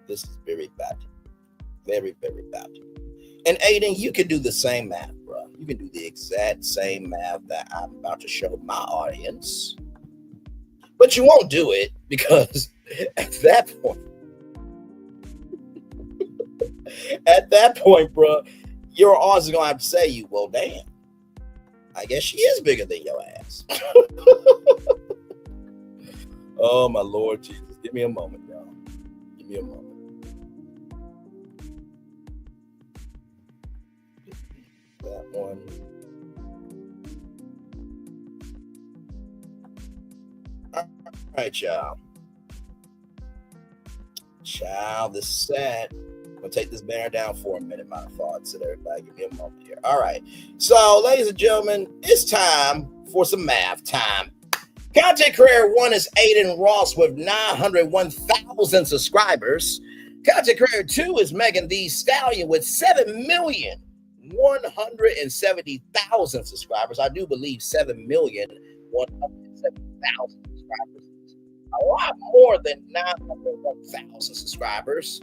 This is very bad. Very, very bad. And Aiden, you can do the same math, bro. You can do the exact same math that I'm about to show my audience. But you won't do it because at that point, bro, your audience is going to have to say you, well, damn, I guess she is bigger than your ass. Oh, my Lord Jesus. Give me a moment, y'all. Give me a moment. That one. All right, y'all. Child, this is sad. I'm going to take this banner down for a minute, my thoughts, and everybody give me a moment here. All right. So, ladies and gentlemen, it's time for some math time. Content Career 1 is Aiden Ross with 901,000 subscribers. Content Career 2 is Megan Thee Stallion with 7,170,000 subscribers. I do believe 7,170,000 subscribers. A lot more than 901,000 subscribers.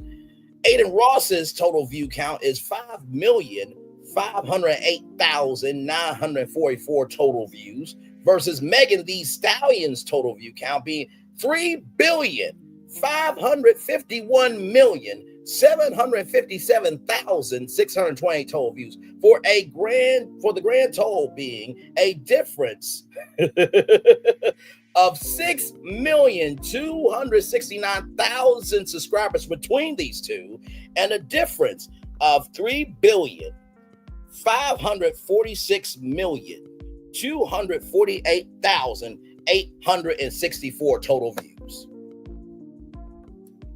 Aiden Ross's total view count is 5,508,944 total views versus Megan Thee Stallion's total view count being 3,551,757,620 total views for the grand total being a difference of 6,269,000 subscribers between these two, and a difference of 3,546,248,864 total views.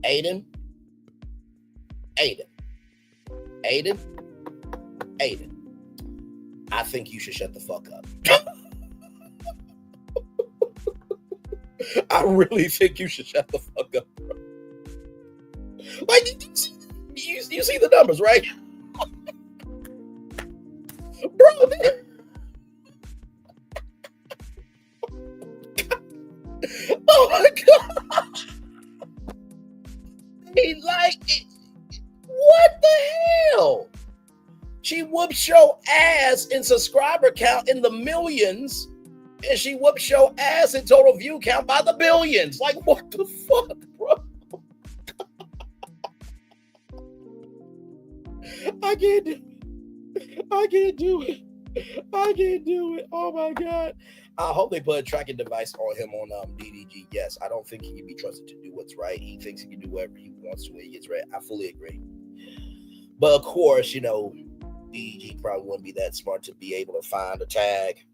Aiden, I think you should shut the fuck up. I really think you should shut the fuck up, bro. Like, you see the numbers, right? Bro, oh my God. He like, what the hell? She whoops your ass in subscriber count in the millions, and she whoops your ass in total view count by the billions. Like, what the fuck, bro? I can't do it. I can't do it. Oh my God. I hope they put a tracking device on him on DDG. Yes, I don't think he can be trusted to do what's right. He thinks he can do whatever he wants to when he gets ready. I fully agree. But of course, DDG probably wouldn't be that smart to be able to find a tag.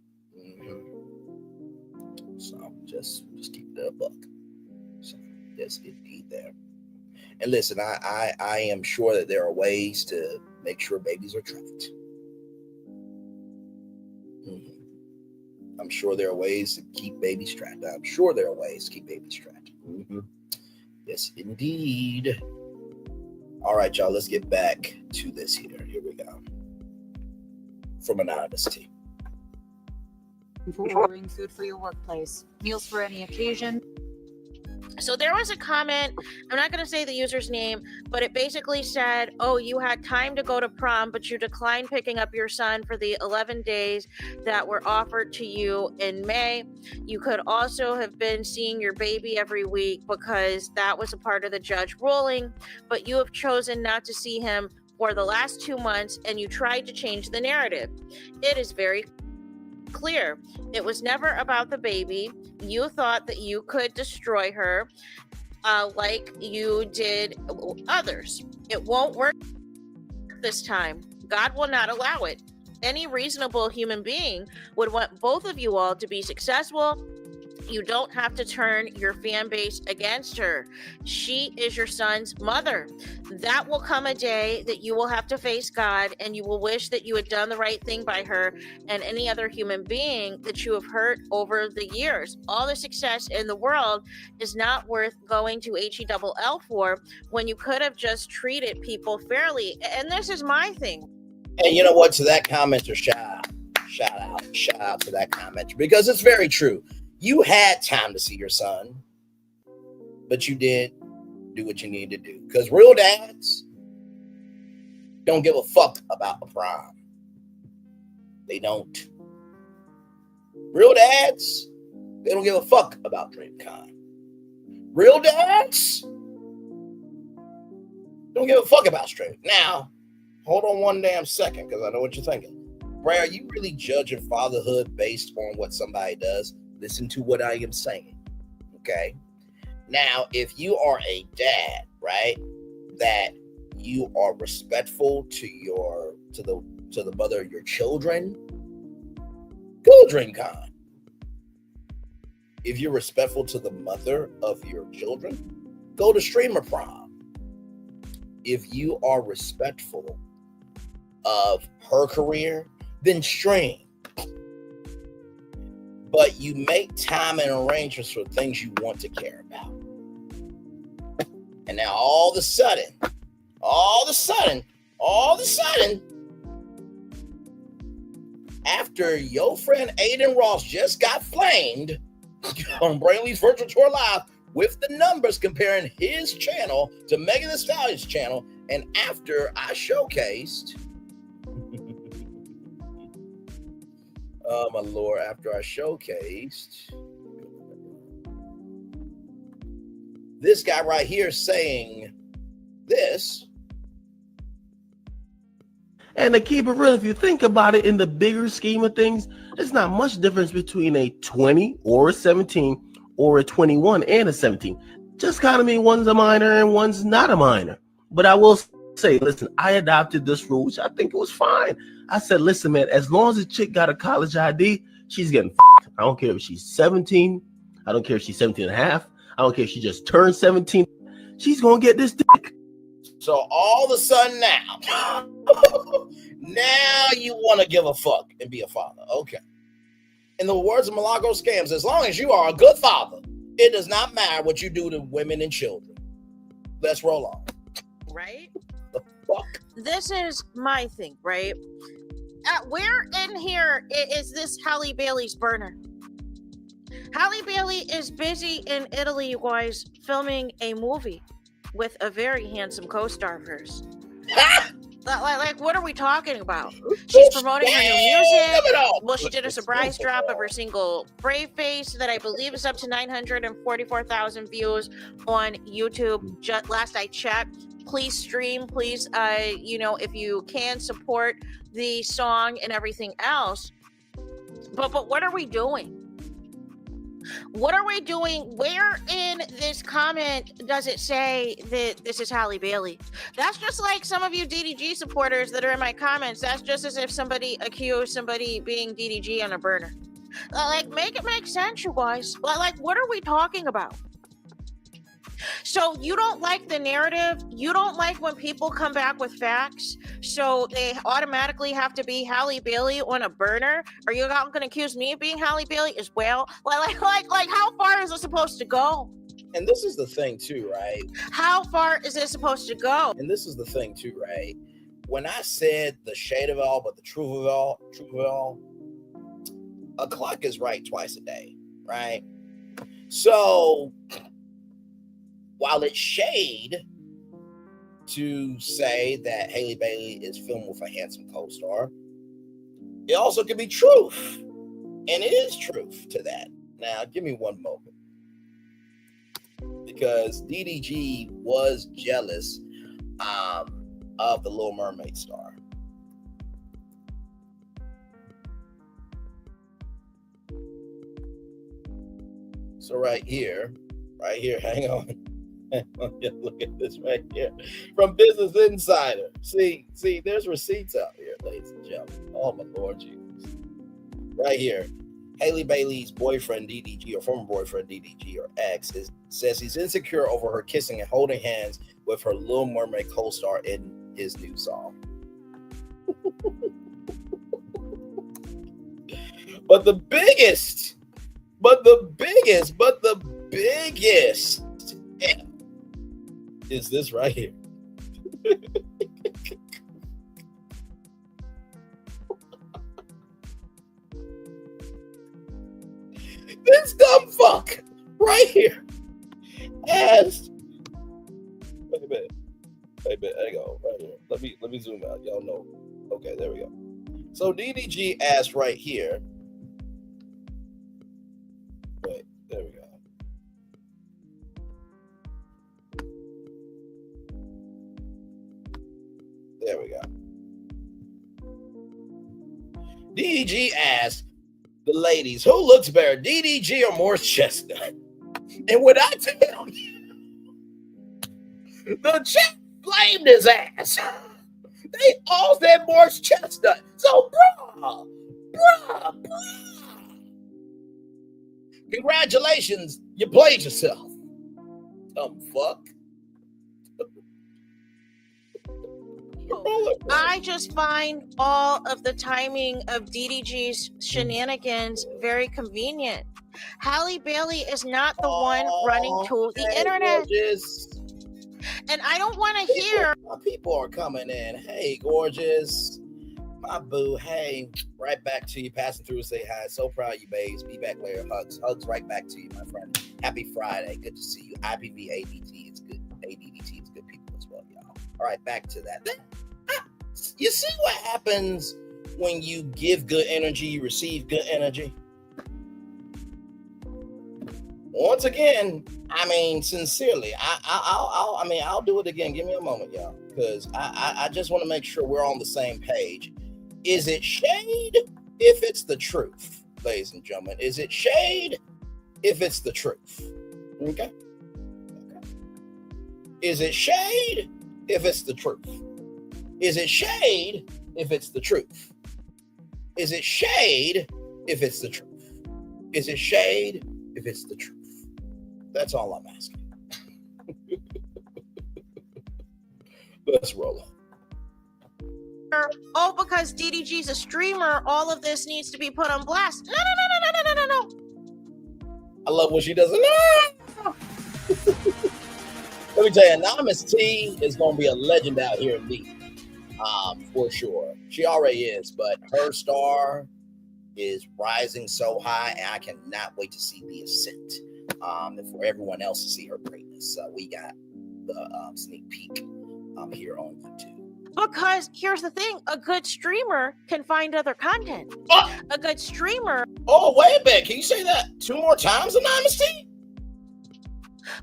So just keep it a buck. So yes, indeed there. And listen, I am sure that there are ways to make sure babies are tracked. I'm sure there are ways to keep babies tracked. Yes, indeed. All right, y'all, let's get back to this here. Here we go. From Anonymous T. For ordering food for your workplace, meals for any occasion. So there was a comment, I'm not going to say the user's name, but it basically said, oh, you had time to go to prom, but you declined picking up your son for the 11 days that were offered to you in May. You could also have been seeing your baby every week because that was a part of the judge ruling, but you have chosen not to see him for the last 2 months and you tried to change the narrative. It is very clear. It was never about the baby. You thought that you could destroy her like you did others. It won't work this time. God will not allow it. Any reasonable human being would want both of you all to be successful. You don't have to turn your fan base against her. She is your son's mother. That will come a day that you will have to face God and you will wish that you had done the right thing by her and any other human being that you have hurt over the years. All the success in the world is not worth going to HELL for when you could have just treated people fairly. And this is my thing. And you know what? To that commenter, shout out to that commenter because it's very true. You had time to see your son, but you did do what you needed to do. Because real dads don't give a fuck about a prom. They don't. Real dads, they don't give a fuck about DreamCon. Real dads don't give a fuck about Stream. Now, hold on one damn second, because I know what you're thinking. Bray, are you really judging fatherhood based on what somebody does? Listen to what I am saying, okay? Now, if you are a dad, right, that you are respectful to the mother of your children, go to DreamCon. If you're respectful to the mother of your children, go to Streamer Prom. If you are respectful of her career, then stream. But you make time and arrangements for things you want to care about. And now all of a sudden, after your friend Aiden Ross just got flamed on Brainley's Virtual Tour Live with the numbers comparing his channel to Megan Thee Stallion's channel, and after I showcased my lord, after I showcased this guy right here saying this. And to keep it real, if you think about it in the bigger scheme of things, there's not much difference between a 20 or a 17 or a 21 and a 17. Just kind of mean one's a minor and one's not a minor. But I will say, listen, I adopted this rule, which I think it was fine. I said, listen, man, as long as a chick got a college ID, she's getting f***ed. I don't care if she's 17. I don't care if she's 17 and a half. I don't care if she just turned 17. She's going to get this dick. So all of a sudden now, now you want to give a fuck and be a father. Okay. In the words of Malago Scams, as long as you are a good father, it does not matter what you do to women and children. Let's roll on. Right? The fuck? This is my thing, right? Where in here is this Halle Bailey's burner? Halle Bailey is busy in Italy, you guys, filming a movie with a very handsome co-star of hers. Like, what are we talking about? She's promoting her new music. Well, she did a surprise drop of her single Brave Face that I believe is up to 944,000 views on YouTube. Just last I checked. please stream, please, if you can support the song and everything else. But what are we doing? What are we doing? Where in this comment does it say that this is Halle Bailey? That's just like some of you DDG supporters that are in my comments. That's just as if somebody accused somebody being DDG on a burner. Like, make it make sense, you guys. Like, what are we talking about? So you don't like the narrative? You don't like when people come back with facts? So they automatically have to be Halle Bailey on a burner? Are you going to accuse me of being Halle Bailey as well? Like, how far is it supposed to go? And this is the thing too, right? How far is it supposed to go? And this is the thing too, right? When I said the shade of it all, but the truth of it all, a clock is right twice a day, right? So while it's shade to say that Halle Bailey is filmed with a handsome co-star, it also could be truth. And it is truth to that. Now, give me one moment. Because DDG was jealous of the Little Mermaid star. So right here, hang on. Look at this right here. From Business Insider. See, there's receipts out here, ladies and gentlemen. Oh my Lord Jesus. Right here. Halle Bailey's boyfriend, DDG, or former boyfriend, DDG, or ex, says he's insecure over her kissing and holding hands with her Little Mermaid co-star in his new song. But the biggest is this right here. This dumb fuck right here asked. Wait a minute. Hang on, right here. Let me zoom out. Y'all know. Okay, there we go. So DDG asked right here. Wait, there we go. There we go. DDG asked the ladies, who looks better, DDG or Morris Chestnut? And when I tell you, the chat blamed his ass. They all said Morris Chestnut. So, bruh. Congratulations, you played yourself. Dumb fuck. I just find all of the timing of DDG's shenanigans very convenient. Halle Bailey is not the one running to the internet. Gorgeous. And I don't want to hear. People are coming in. Hey, gorgeous. My boo. Hey, right back to you. Passing through to say hi. So proud of you, babes. Be back later. Hugs right back to you, my friend. Happy Friday. Good to see you. IPV ADT is good. ADDT is good people as well, y'all. All right, back to that. You see what happens when you give good energy, you receive good energy? Once again, I mean, sincerely, I'll do it again. Give me a moment, y'all, because I just want to make sure we're on the same page. Is it shade if it's the truth, ladies and gentlemen? Is it shade if it's the truth? Okay. Is it shade if it's the truth? Is it shade if it's the truth? Is it shade if it's the truth? Is it shade if it's the truth? That's all I'm asking. Let's roll on. Oh, because DDG's a streamer, all of this needs to be put on blast. No. I love what she does. No! Let me tell you, Anonymous T is going to be a legend out here in D. For sure. She already is, but her star is rising so high, and I cannot wait to see the ascent. And for everyone else to see her greatness. We got the sneak peek here on YouTube. Because here's the thing, a good streamer can find other content. A good streamer. Oh, wait a minute. Can you say that 2 more times, Anonymous T?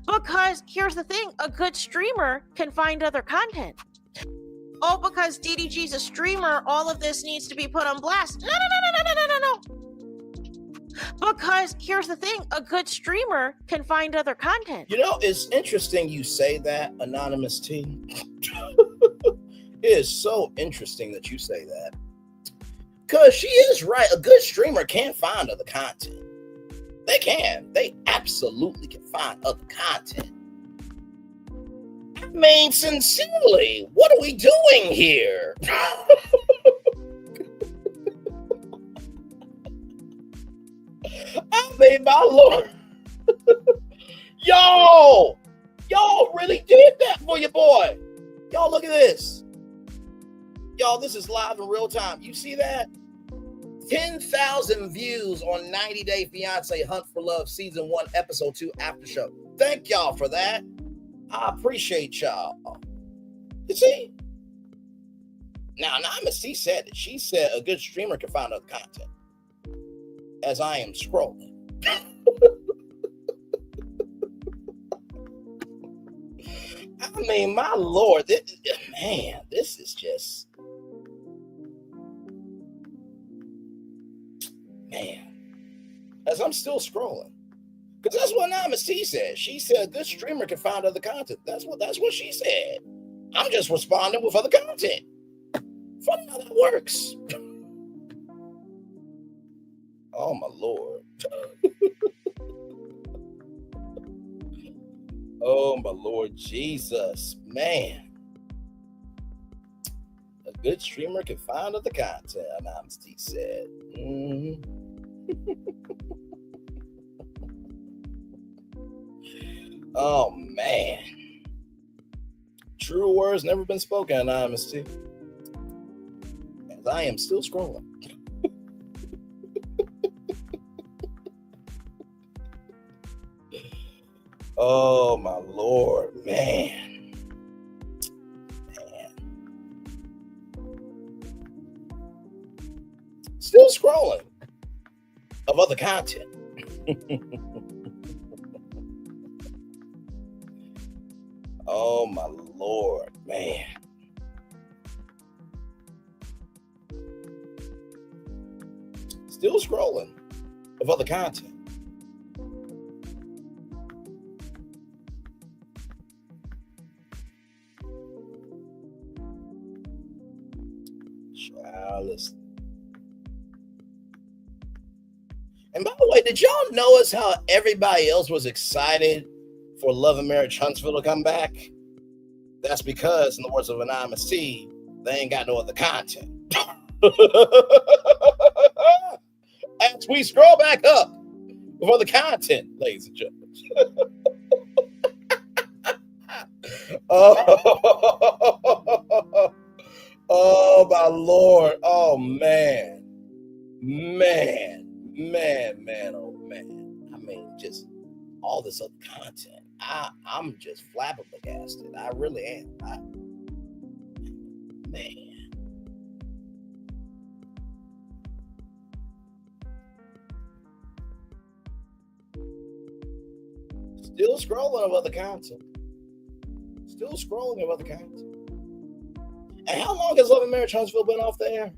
Because here's the thing, a good streamer can find other content. Oh, because DDG's a streamer, all of this needs to be put on blast. No. Because here's the thing, a good streamer can find other content. You know, it's interesting you say that, Anonymous T. It is so interesting that you say that. Because she is right. A good streamer can find other content. They can. They absolutely can find other content. I mean, sincerely, what are we doing here? I mean, my Lord. Y'all really did that for your boy. Y'all, look at this. Y'all, this is live in real time. You see that? 10,000 views on 90 Day Fiancé Hunt for Love Season 1, Episode 2 after show. Thank y'all for that. I appreciate y'all. You see? Now, Anonymous T said it. She said a good streamer can find other content. As I am scrolling. I mean, my Lord, this is just, as I'm still scrolling, because that's what Anonymous T said. She said a good streamer can find other content. That's what she said. I'm just responding with other content. Funny how that works. Oh my Lord. Oh my Lord Jesus, man. A good streamer can find other content, Anonymous T said. Oh man. True words never been spoken, Anonymous T. As I am still scrolling. Oh my Lord, man. Still scrolling of other content. Oh my Lord, man. Still scrolling of other content. Listen. And by the way, did y'all notice how everybody else was excited for Love and Marriage Huntsville to come back? That's because, in the words of Anonymous T, they ain't got no other content. As we scroll back up with other content, ladies and gentlemen. Oh my Lord. Oh man. Oh man. I mean, just all this other content. I'm just flabbergasted. I really am. Man. Still scrolling of other content. Still scrolling of other content. And how long has Love and Marriage Huntsville been off the air?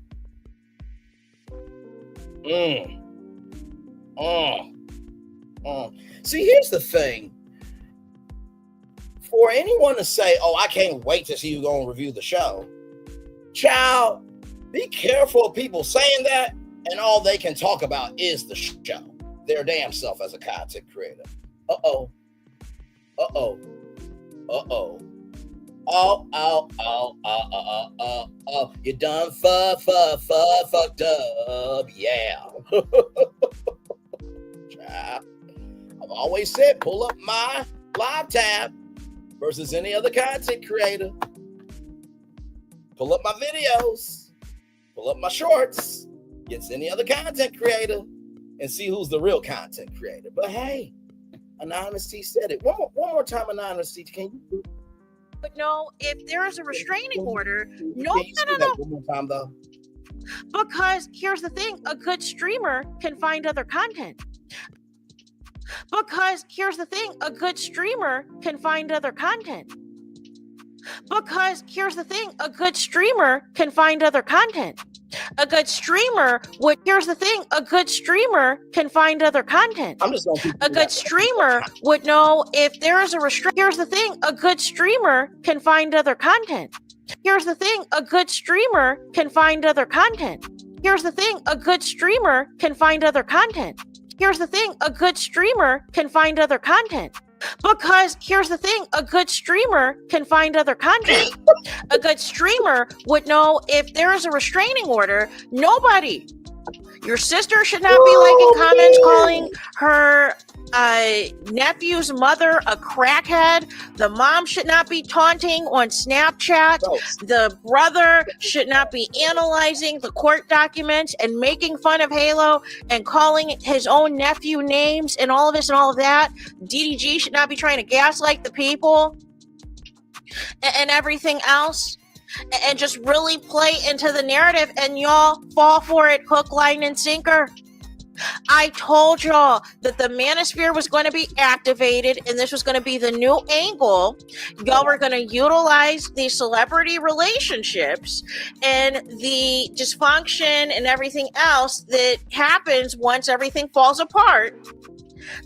See, here's the thing. For anyone to say, oh, I can't wait to see you go and review the show. Child, be careful of people saying that and all they can talk about is the show. Their damn self as a content creator. Uh-oh. You done fucked up, yeah. I've always said, pull up my live tab versus any other content creator. Pull up my videos, pull up my shorts, against any other content creator, and see who's the real content creator. But hey, Anonymous T said it. One more time, Anonymous T, can you? But no, if there is a restraining order, no. One more time, though. Because here's the thing, a good streamer can find other content. Because here's the thing, a good streamer can find other content. Because here's the thing, a good streamer can find other content. A good streamer would, here's the thing, a good streamer can find other content. I'm just gonna A good streamer would know if there is a restrict. Here's the thing, a good streamer can find other content. Here's the thing, a good streamer can find other content. Here's the thing, a good streamer can find other content. Here's the thing, a good streamer can find other content. Because here's the thing, a good streamer can find other content. A good streamer would know if there is a restraining order. Nobody, your sister should not be liking comments calling her nephew's mother a crackhead. The mom should not be taunting on Snapchat. The brother should not be analyzing the court documents and making fun of Halo and calling his own nephew names and all of this and all of that. DDG should not be trying to gaslight the people and everything else and just really play into the narrative, and y'all fall for it hook, line, and sinker. I told y'all that the manosphere was going to be activated and this was going to be the new angle. Y'all were going to utilize the celebrity relationships and the dysfunction and everything else that happens once everything falls apart.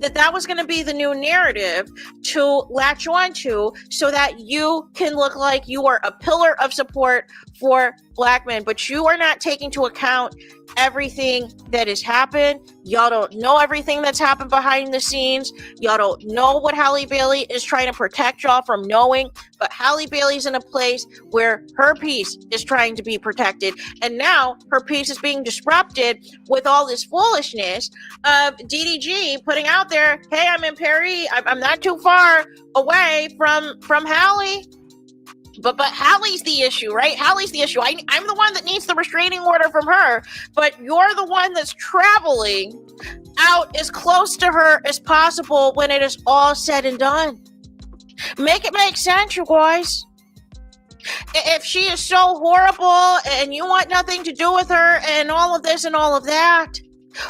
That was going to be the new narrative to latch on to so that you can look like you are a pillar of support for Black men. But you are not taking into account everything that has happened. Y'all don't know everything that's happened behind the scenes. Y'all don't know what Halle Bailey is trying to protect y'all from knowing. But Halle Bailey's in a place where her peace is trying to be protected. And now her peace is being disrupted with all this foolishness of DDG putting out there, hey, I'm in Paris. I'm not too far away from Halle. But Halle's the issue, right? Halle's the issue. I'm the one that needs the restraining order from her, but you're the one that's traveling out as close to her as possible when it is all said and done. Make it make sense, you guys. If she is so horrible and you want nothing to do with her and all of this and all of that,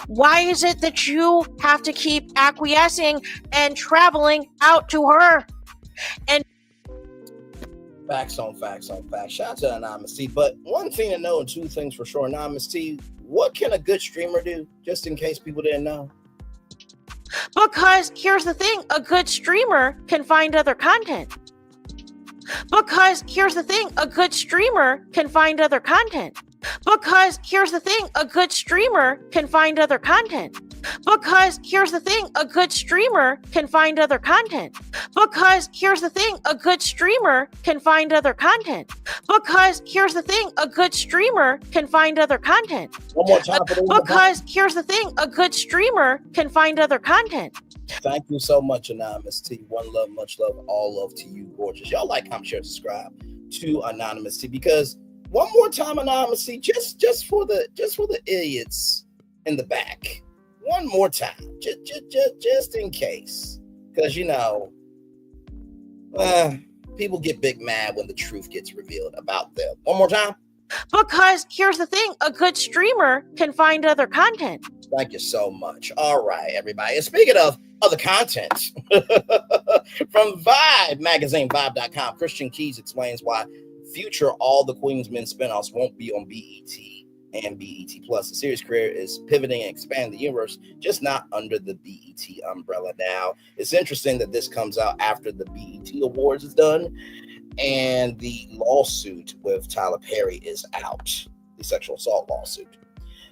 why is it that you have to keep acquiescing and traveling out to her? And Facts on facts on facts. Shout out to Anonymous T. But one thing to know and two things for sure. Anonymous T, what can a good streamer do? Just in case people didn't know. Because here's the thing, a good streamer can find other content. Because here's the thing, a good streamer can find other content. Because here's the thing, a good streamer can find other content. Because here's the thing, a good streamer can find other content. Because here's the thing, a good streamer can find other content. Because here's the thing, a good streamer can find other content. One more time. Because here's the thing, a good streamer can find other content. Thank you so much, Anonymous T. One love, much love, all love to you, gorgeous. Y'all like, comment, share, subscribe to Anonymous T, because one more time, Anonymous T, just for the idiots in the back. One more time, just in case, because people get big mad when the truth gets revealed about them. One more time. Because here's the thing, a good streamer can find other content. Thank you so much. All right, everybody. And speaking of other content, from Vibe magazine, Vibe.com, Christian Keys explains why future All the Queen's Men spinoffs won't be on BET and BET Plus. The series career is pivoting and expanding the universe, just not under the BET umbrella. Now, it's interesting that this comes out after the BET Awards is done and the lawsuit with Tyler Perry is out, the sexual assault lawsuit.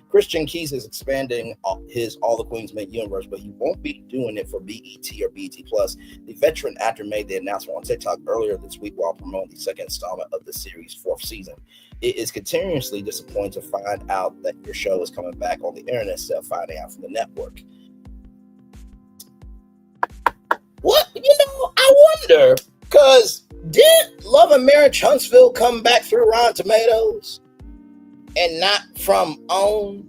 Christian Keys is expanding his All the Queen's Men universe, but he won't be doing it for BET or BET Plus. The veteran actor made the announcement on TikTok earlier this week while promoting the second installment of the series' fourth season. It is continuously disappointing to find out that your show is coming back on the internet instead of finding out from the network. What? I wonder, because did Love and Marriage Huntsville come back through Rotten Tomatoes and not from OWN?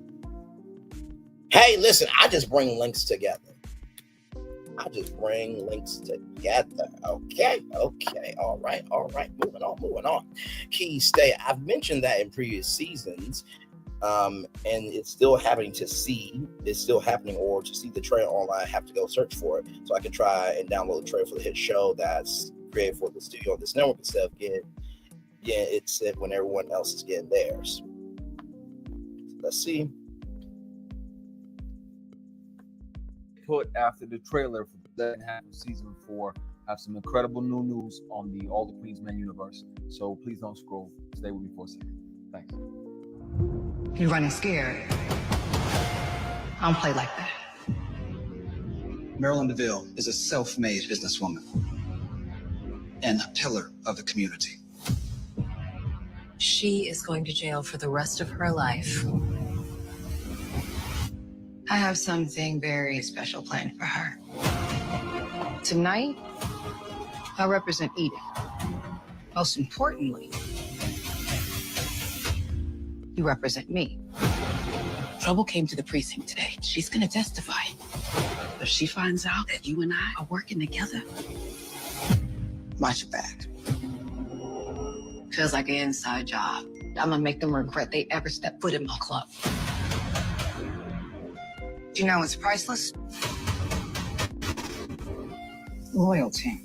Hey, listen, I just bring links together. I just bring links together. Okay. All right. Moving on. Key stay. I've mentioned that in previous seasons. And it's still happening to see. It's still happening, or to see the trailer online, I have to go search for it so I can try and download the trailer for the hit show that's created for the studio on this network instead of it's it when everyone else is getting theirs. Let's see. Put after the trailer for the second half of season 4, have some incredible new news on the All the Queens Men universe. So please don't scroll. Stay with me for a second. Thanks. You're running scared. I don't play like that. Marilyn DeVille is a self-made businesswoman and a pillar of the community. She is going to jail for the rest of her life. I have something very special planned for her. Tonight, I represent Eden. Most importantly, you represent me. Trouble came to the precinct today. She's gonna testify. If she finds out that you and I are working together, Watch your back. feels like an inside job. I'm gonna make them regret they ever stepped foot in my club. Do you know it's priceless? Loyalty.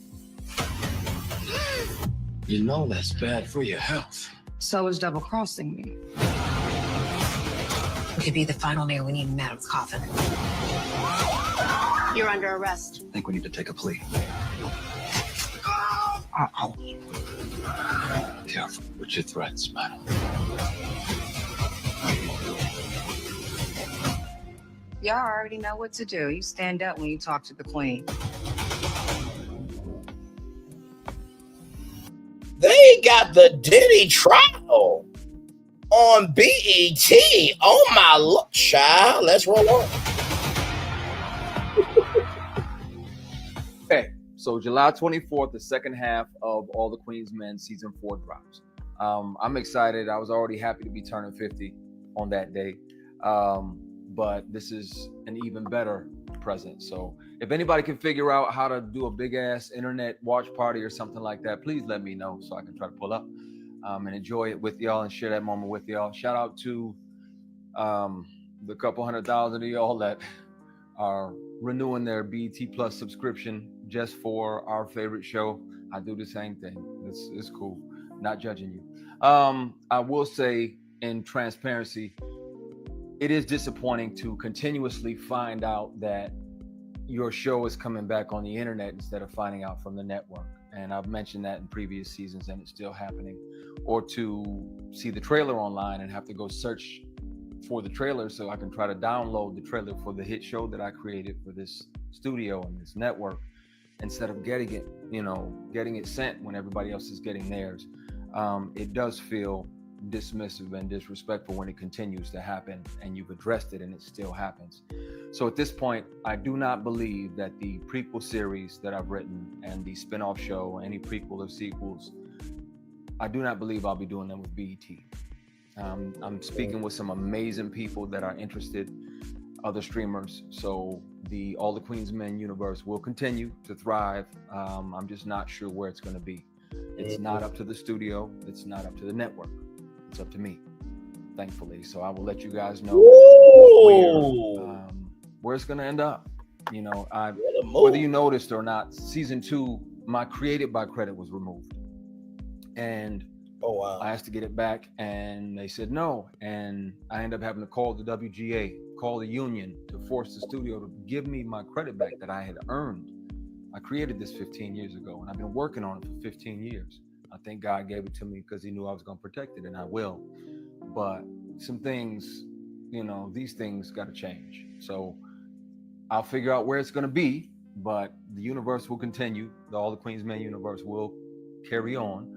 You know that's bad for your health. So is double-crossing me. It could be the final nail we need in Madam's coffin. You're under arrest. I think we need to take a plea. Uh-oh. Careful with your threats, madam. Y'all already know what to do. You stand up when you talk to the queen. They got the Diddy trial on BET. Oh my look, child. Let's roll on. Okay, so July 24th, the second half of All the Queens Men season 4 drops. I'm excited. I was already happy to be turning 50 on that day. But this is an even better present. So if anybody can figure out how to do a big ass internet watch party or something like that, please let me know so I can try to pull up and enjoy it with y'all and share that moment with y'all. Shout out to the couple 100,000 of y'all that are renewing their BET Plus subscription just for our favorite show. I do the same thing. It's cool. Not judging you. I will say in transparency, it is disappointing to continuously find out that your show is coming back on the internet instead of finding out from the network. And I've mentioned that in previous seasons and it's still happening. Or to see the trailer online and have to go search for the trailer so I can try to download the trailer for the hit show that I created for this studio and this network instead of getting it sent when everybody else is getting theirs. It does feel dismissive and disrespectful when it continues to happen and you've addressed it and it still happens. So at this point, I do not believe that the prequel series that I've written and the spin-off show, any prequel or sequels, I do not believe I'll be doing them with BET. I'm speaking with some amazing people that are interested, other streamers. So the All the Queens Men universe will continue to thrive. I'm just not sure where it's going to be. It's not up to the studio. It's not up to the network. It's up to me, thankfully. So I will let you guys know where it's going to end up. You know, whether you noticed or not, season 2, my created by credit was removed. And I asked to get it back and they said no. And I ended up having to call the WGA, call the union to force the studio to give me my credit back that I had earned. I created this 15 years ago and I've been working on it for 15 years. I think God gave it to me because he knew I was going to protect it, and I will. But some things, these things got to change. So I'll figure out where it's going to be, but the universe will continue. The All the Queens Men universe will carry on,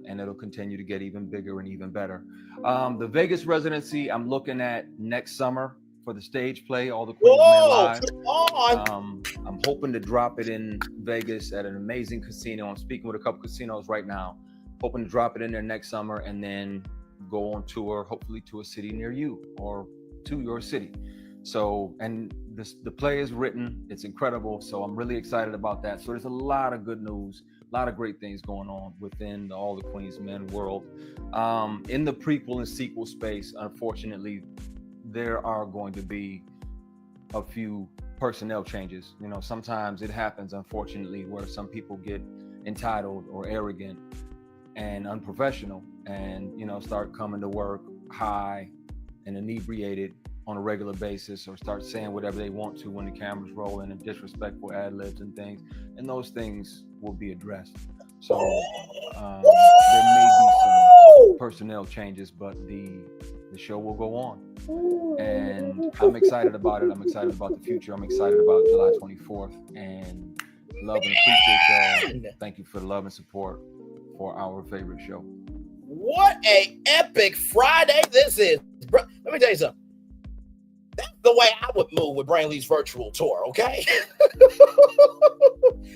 and it'll continue to get even bigger and even better. The Vegas residency, I'm looking at next summer for the stage play, All the Queens Men Live. Come on. I'm hoping to drop it in Vegas at an amazing casino. I'm speaking with a couple casinos right now, hoping to drop it in there next summer and then go on tour, hopefully to a city near you or to your city. So, and the play is written, it's incredible. So I'm really excited about that. So there's a lot of good news, a lot of great things going on within the All the Queens Men world. In the prequel and sequel space, unfortunately, there are going to be a few personnel changes. You know, sometimes it happens, unfortunately, where some people get entitled or arrogant and unprofessional and, you know, start coming to work high and inebriated on a regular basis, or start saying whatever they want to when the camera's rolling, and disrespectful ad-libs and things, and those things will be addressed. So there may be some personnel changes, but the show will go on, and I'm excited about it. I'm excited about the future. I'm excited about July 24th, and love and appreciate y'all. Thank you for the love and support for our favorite show. What a epic Friday this is. Bro, let me tell you something. That's the way I would move with Brainley's virtual tour, okay?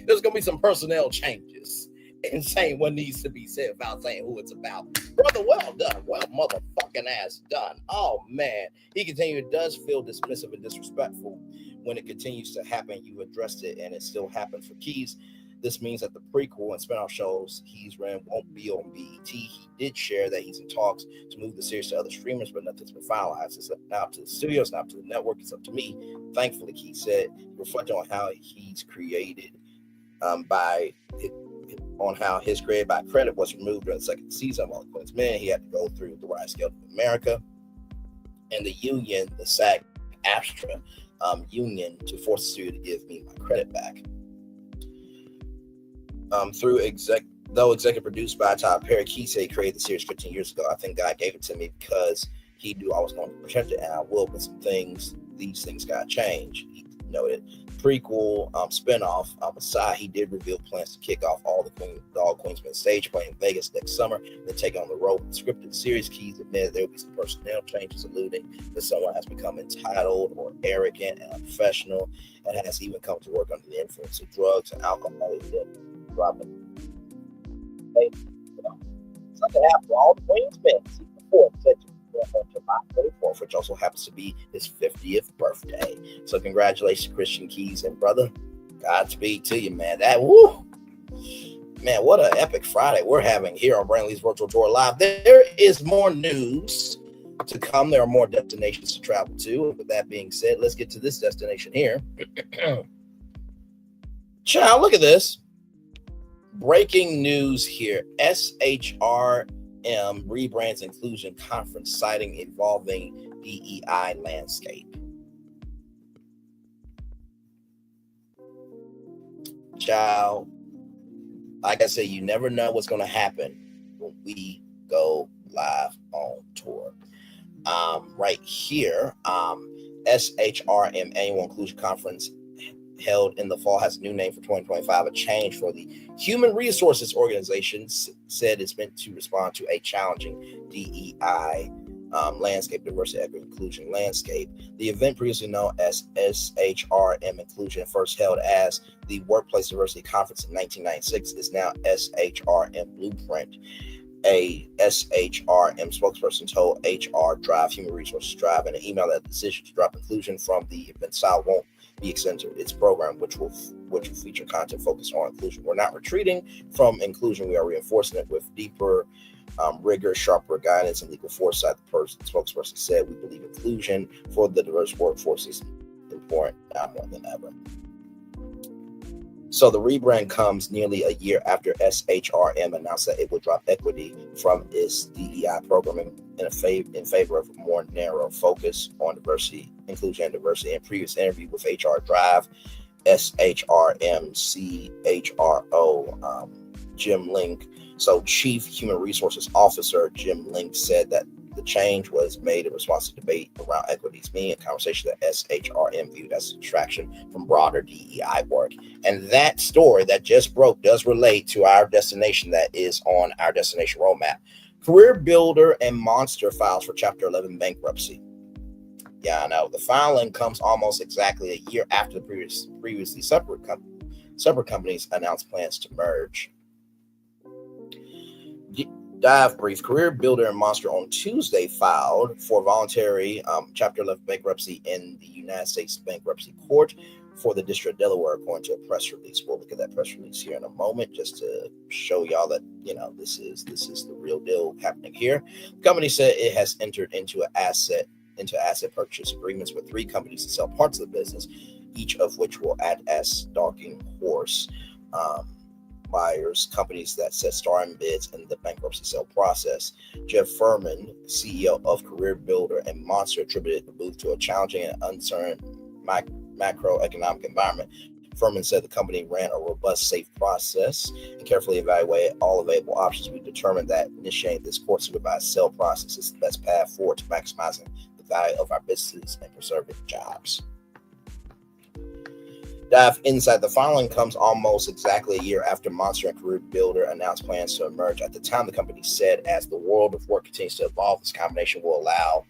There's going to be some personnel changes and saying what needs to be said without saying who it's about. Brother, well done. Well motherfucking ass done. Oh, man. He does feel dismissive and disrespectful when it continues to happen. You addressed it, and it still happens for Keys. This means that the prequel and spinoff shows he's ran won't be on BET. He did share that he's in talks to move the series to other streamers, but nothing's been finalized. It's not up to the studios, not up to the network. It's up to me. Thankfully, he said, reflecting on how he's created on how his created by credit was removed during the second season of All the Queens Men. He had to go through the Rise Guild of America and the union, the SAG-AFTRA union, to force the studio to give me my credit back. Though executive produced by Tyler Perry, Keith said he created the series 15 years ago. I think God gave it to me because he knew I was going to protect it, and I will. But these things got changed. He noted prequel spinoff aside, he did reveal plans to kick off all the Queens Men stage play in Vegas next summer, then take on the role of the scripted series. Keys admitted there will be some personnel changes, alluding that someone has become entitled or arrogant and unprofessional, and has even come to work under the influence of drugs and alcohol. Dropping. Something happened to All the Queens Men season 4, set to July 24th, which also happens to be his 50th birthday. So congratulations, Christian Keys, and brother, Godspeed to you, man. Man, what an epic Friday we're having here on Brantley's Virtual Tour Live. There is more news to come. There are more destinations to travel to. With that being said, let's get to this destination here. Child, look at this. Breaking news here. SHRM rebrands inclusion conference, citing evolving DEI landscape. Child, like I said, you never know what's going to happen when we go live on tour. Right here, SHRM Annual Inclusion Conference held in the fall has a new name for 2025, a change for the Human Resources Organization said it's meant to respond to a challenging DEI landscape, diversity, equity, inclusion landscape. The event, previously known as SHRM Inclusion, first held as the Workplace Diversity Conference in 1996, is now SHRM Blueprint. A SHRM spokesperson told HR Drive, Human Resources Drive, in an email that the decision to drop inclusion from the event style won't be extended to its program, which will feature content focused on inclusion. We're not retreating from inclusion. We are reinforcing it with deeper rigor, sharper guidance, and legal foresight. The spokesperson said, "We believe inclusion for the diverse workforce is important now more than ever." So the rebrand comes nearly a year after SHRM announced that it would drop equity from its DEI programming in favor of a more narrow focus on diversity, inclusion, and diversity. In previous interview with HR Drive, SHRM CHRO Jim Link, so Chief Human Resources Officer Jim Link, said that the change was made in response to debate around equities, being a conversation that SHRM viewed as a distraction from broader DEI work. And that story that just broke does relate to our destination that is on our destination roadmap. CareerBuilder and Monster files for Chapter 11 bankruptcy. Yeah, I know. The filing comes almost exactly a year after the previously separate companies announced plans to merge. Dive brief. CareerBuilder and Monster on Tuesday filed for voluntary Chapter 11 bankruptcy in the United States Bankruptcy Court for the District of Delaware, according to a press release. We'll look at that press release here in a moment, just to show y'all that this is the real deal happening here. The company said it has entered into asset purchase agreements with 3 companies to sell parts of the business, each of which will act as stalking horse buyers, companies that set starting bids in the bankruptcy sale process. Jeff Furman, CEO of CareerBuilder and Monster, attributed the move to a challenging and uncertain macroeconomic environment. Furman said the company ran a robust, safe process and carefully evaluated all available options. We determined that initiating this court-supervised sale process is the best path forward to maximizing the value of our businesses and preserving jobs. Dive insight. The following comes almost exactly a year after Monster and CareerBuilder announced plans to emerge. At the time, the company said, as the world of work continues to evolve, this combination will allow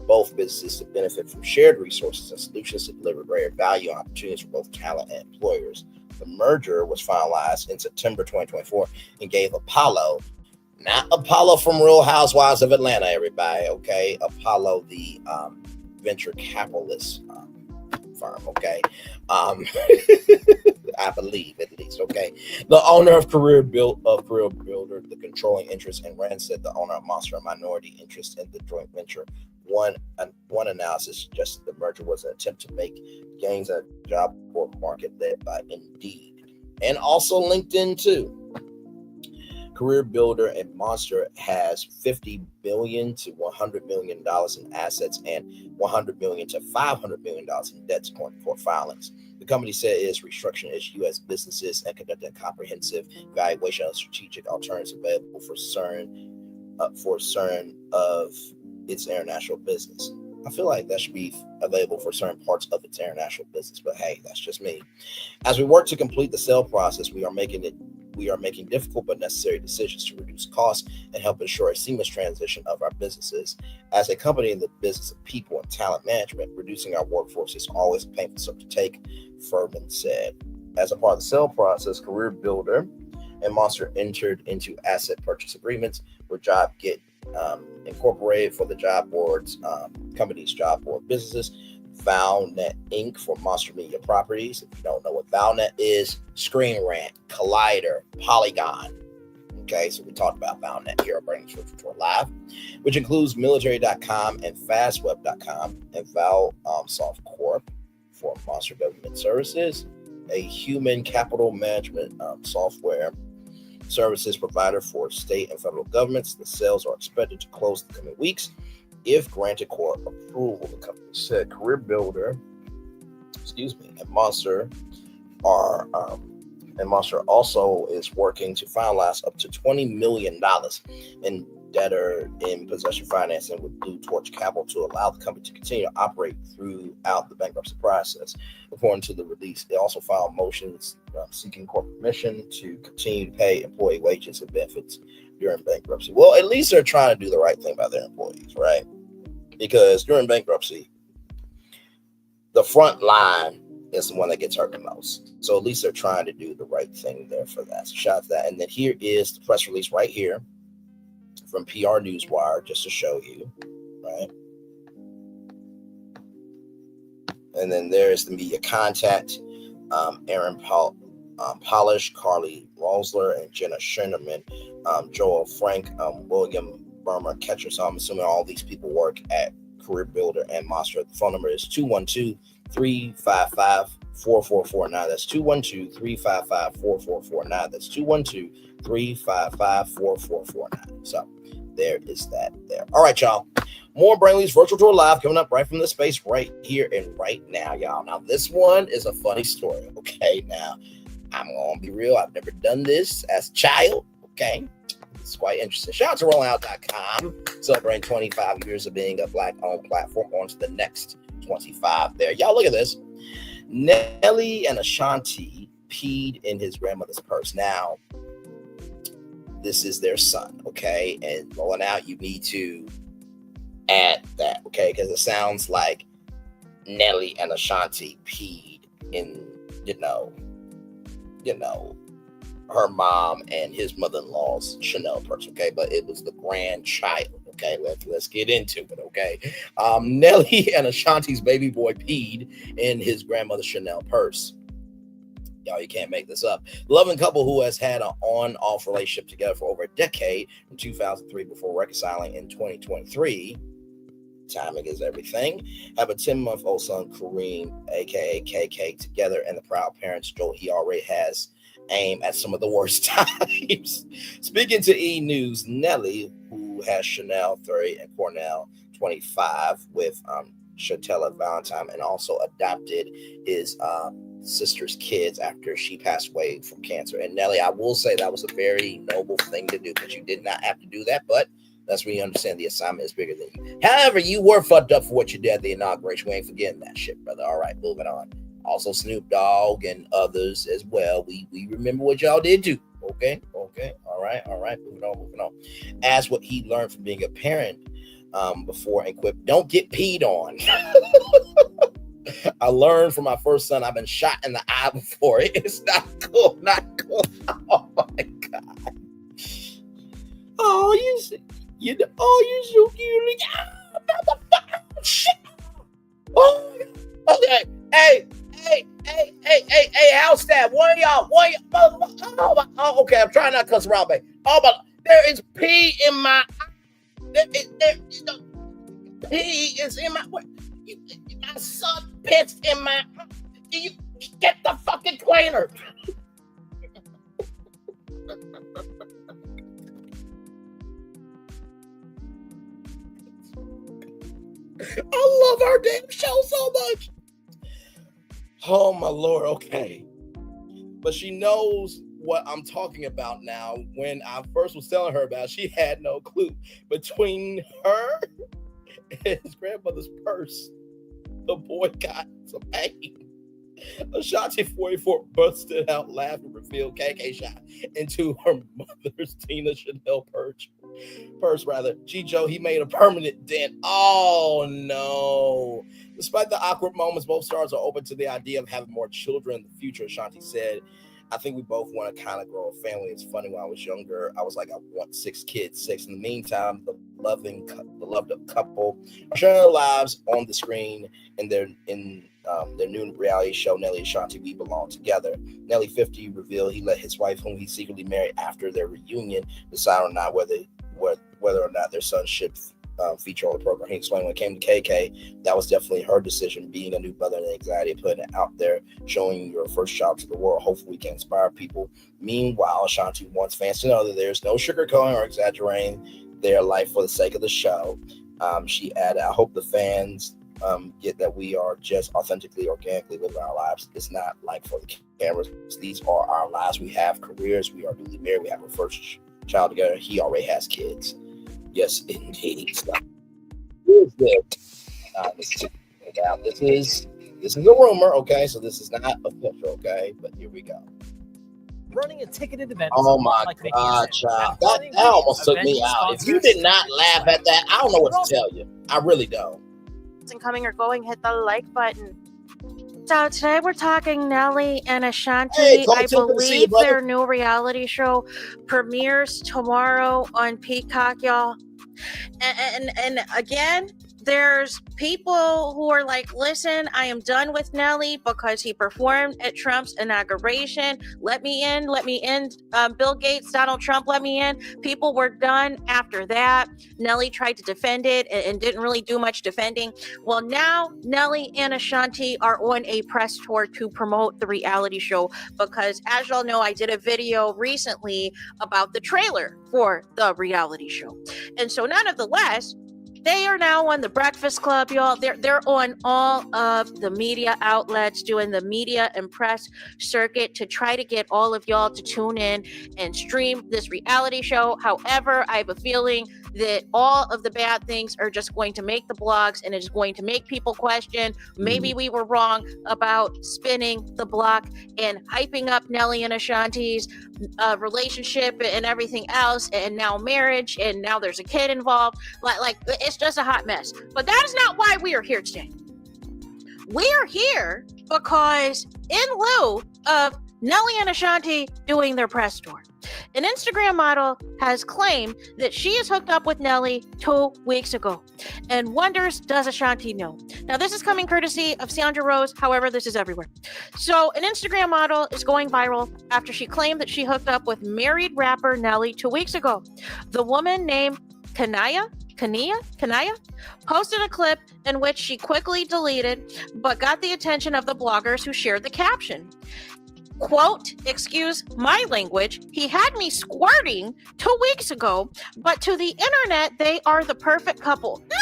both businesses to benefit from shared resources and solutions to deliver greater value and opportunities for both talent and employers. The merger was finalized in September 2024 and gave Apollo, not Apollo from Real Housewives of Atlanta, everybody, okay? Apollo, the venture capitalist firm, okay? I believe, at least, okay? The owner of CareerBuilder, the controlling interest, and Rand said the owner of Monster, a minority interest in the joint venture. One analysis suggested the merger was an attempt to make gains at the job board market led by Indeed, and also LinkedIn too. CareerBuilder and Monster has $50 billion to $100 million in assets and $100 million to $500 million in debts, according to court filings. The company said it is restructuring its U.S. businesses and conducting a comprehensive evaluation of strategic alternatives available for CERN of its international business. I feel like that should be available for certain parts of its international business, but hey, that's just me. As we work to complete the sale process, we are making difficult but necessary decisions to reduce costs and help ensure a seamless transition of our businesses. As a company in the business of people and talent management, reducing our workforce is always a painful step to take, Furman said. As a part of the sale process, CareerBuilder and Monster entered into asset purchase agreements where JobGet Incorporated for the job boards, company's job board businesses, VowNet Inc. for Monster Media Properties. If you don't know what VowNet is, Screen Rant, Collider, Polygon. Okay, so we talked about VowNet here on Brandon's Wintour Live, which includes military.com and fastweb.com, and VowSoft Corp for Monster Government Services, a human capital management software services provider for state and federal governments. The sales are expected to close in the coming weeks if granted court approval. The company said CareerBuilder, and Monster also is working to finalize up to $20 million in debtor in possession financing with Blue Torch Capital to allow the company to continue to operate throughout the bankruptcy process. According to the release, they also filed motions seeking court permission to continue to pay employee wages and benefits during bankruptcy. Well, at least they're trying to do the right thing by their employees, right? Because during bankruptcy, the front line is the one that gets hurt the most. So at least they're trying to do the right thing there for that. So shout out to that. And then here is the press release right here from PR Newswire, just to show you, right? And then there's the media contact, Aaron Polish, Carly Rosler, and Jenna Shinderman, Joel Frank, William Burmer Ketcher. So I'm assuming all these people work at CareerBuilder and Monster. The phone number is 212-355-4449. That's 212-355-4449. That's 212-355-4449. So there is that there. All right, y'all. More Brainley's Virtual Tour Live coming up right from this space right here and right now, y'all. Now, this one is a funny story, okay? Now, I'm going to be real. I've never done this as a child, okay? It's quite interesting. Shout out to rollout.com, celebrating 25 years of being a Black-owned platform. On to the next 25 there. Y'all, look at this. Nelly and Ashanti peed in his grandmother's purse. Now, this is their son, okay? And rolling out, you need to add that, okay? Because it sounds like Nelly and Ashanti peed in, her mom and his mother-in-law's Chanel purse, okay? But it was the grandchild, okay? Let's get into it, okay? Nelly and Ashanti's baby boy peed in his grandmother's Chanel purse. Y'all, you can't make this up. The loving couple who has had an on-off relationship together for over a decade from 2003 before reconciling in 2023. Timing is everything. Have a 10-month-old son, Kareem, aka KK, together, and the proud parents, Joel, he already has aim at some of the worst times. Speaking to E! News, Nelly, who has Chanel 30 and Cornell 25 with Chatella Valentine, and also adopted his sister's kids after she passed away from cancer. And Nelly, I will say that was a very noble thing to do, because you did not have to do that, but that's when you understand the assignment is bigger than you. However, you were fucked up for what you did at the inauguration. We ain't forgetting that shit, brother. All right, moving on. Also Snoop Dogg and others as well. We remember what y'all did too. Okay. All right. Moving on. As what he learned from being a parent before and quit. Don't get peed on. I learned from my first son, I've been shot in the eye before. It's not cool. Oh my God. Oh, you so cute. Shit. Oh, okay. Hey, house staff, one of y'all, oh, okay, I'm trying not to cuss around, babe. Oh, but there is pee in my pee is in my, my son pissed in my, you get the fucking cleaner. I love our damn show so much. Oh my Lord, okay. But she knows what I'm talking about now. When I first was telling her about it, she had no clue. Between her and his grandmother's purse, the boy got some pain. Ashanti 44 busted out laughing, revealed KK shot into her mother's Tina Chanel purse. Chicho, he made a permanent dent. Oh no. Despite the awkward moments, both stars are open to the idea of having more children in the future. Ashanti said, I think we both want to kind of grow a family. It's funny, when I was younger, I was like, I want 6 kids. In the meantime, the beloved couple are sharing their lives on the screen in their new reality show, Nelly and Ashanti, We Belong Together. Nelly, 50, revealed he let his wife, whom he secretly married after their reunion, decide or not whether or not their son should feature on the program. He explained when it came to KK, that was definitely her decision, being a new mother and the anxiety of putting it out there, showing your first child to the world. Hopefully we can inspire people. Meanwhile, Ashanti wants fans to know that there's no sugarcoating or exaggerating their life for the sake of the show. She added, I hope the fans get that we are just authentically, organically living our lives. It's not like for the cameras. These are our lives. We have careers. We are newly married. We have our first child together. He already has kids. Yes, indeed. Who is this? This is a rumor, okay? So this is not official, okay? But here we go. Running a ticketed event. Oh my God, child. That almost took me out. If you did not laugh at that, I don't know what to tell you. I really don't. And coming or going, hit the like button. So today we're talking Nelly and Ashanti. Hey, I believe their new reality show premieres tomorrow on Peacock, y'all. And again, there's people who are like, listen, I am done with Nelly because he performed at Trump's inauguration. Let me in. Bill Gates, Donald Trump, let me in. People were done after that. Nelly tried to defend it and didn't really do much defending. Well, now Nelly and Ashanti are on a press tour to promote the reality show because, as y'all know, I did a video recently about the trailer for the reality show. And so nonetheless, they are now on the Breakfast Club, y'all. They're on all of the media outlets, doing the media and press circuit to try to get all of y'all to tune in and stream this reality show. However, I have a feeling that all of the bad things are just going to make the blogs, and it's going to make people question, maybe we were wrong about spinning the block and hyping up Nelly and Ashanti's relationship and everything else, and now marriage, and now there's a kid involved. Like it's just a hot mess. But that is not why we are here today. We are here because in lieu of Nelly and Ashanti doing their press tour. An Instagram model has claimed that she is hooked up with Nelly 2 weeks ago and wonders, does Ashanti know? Now, this is coming courtesy of Sandra Rose. However, this is everywhere. So an Instagram model is going viral after she claimed that she hooked up with married rapper Nelly 2 weeks ago. The woman named Kania posted a clip in which she quickly deleted, but got the attention of the bloggers who shared the caption. Quote, excuse my language, he had me squirting 2 weeks ago, but to the internet, they are the perfect couple. No.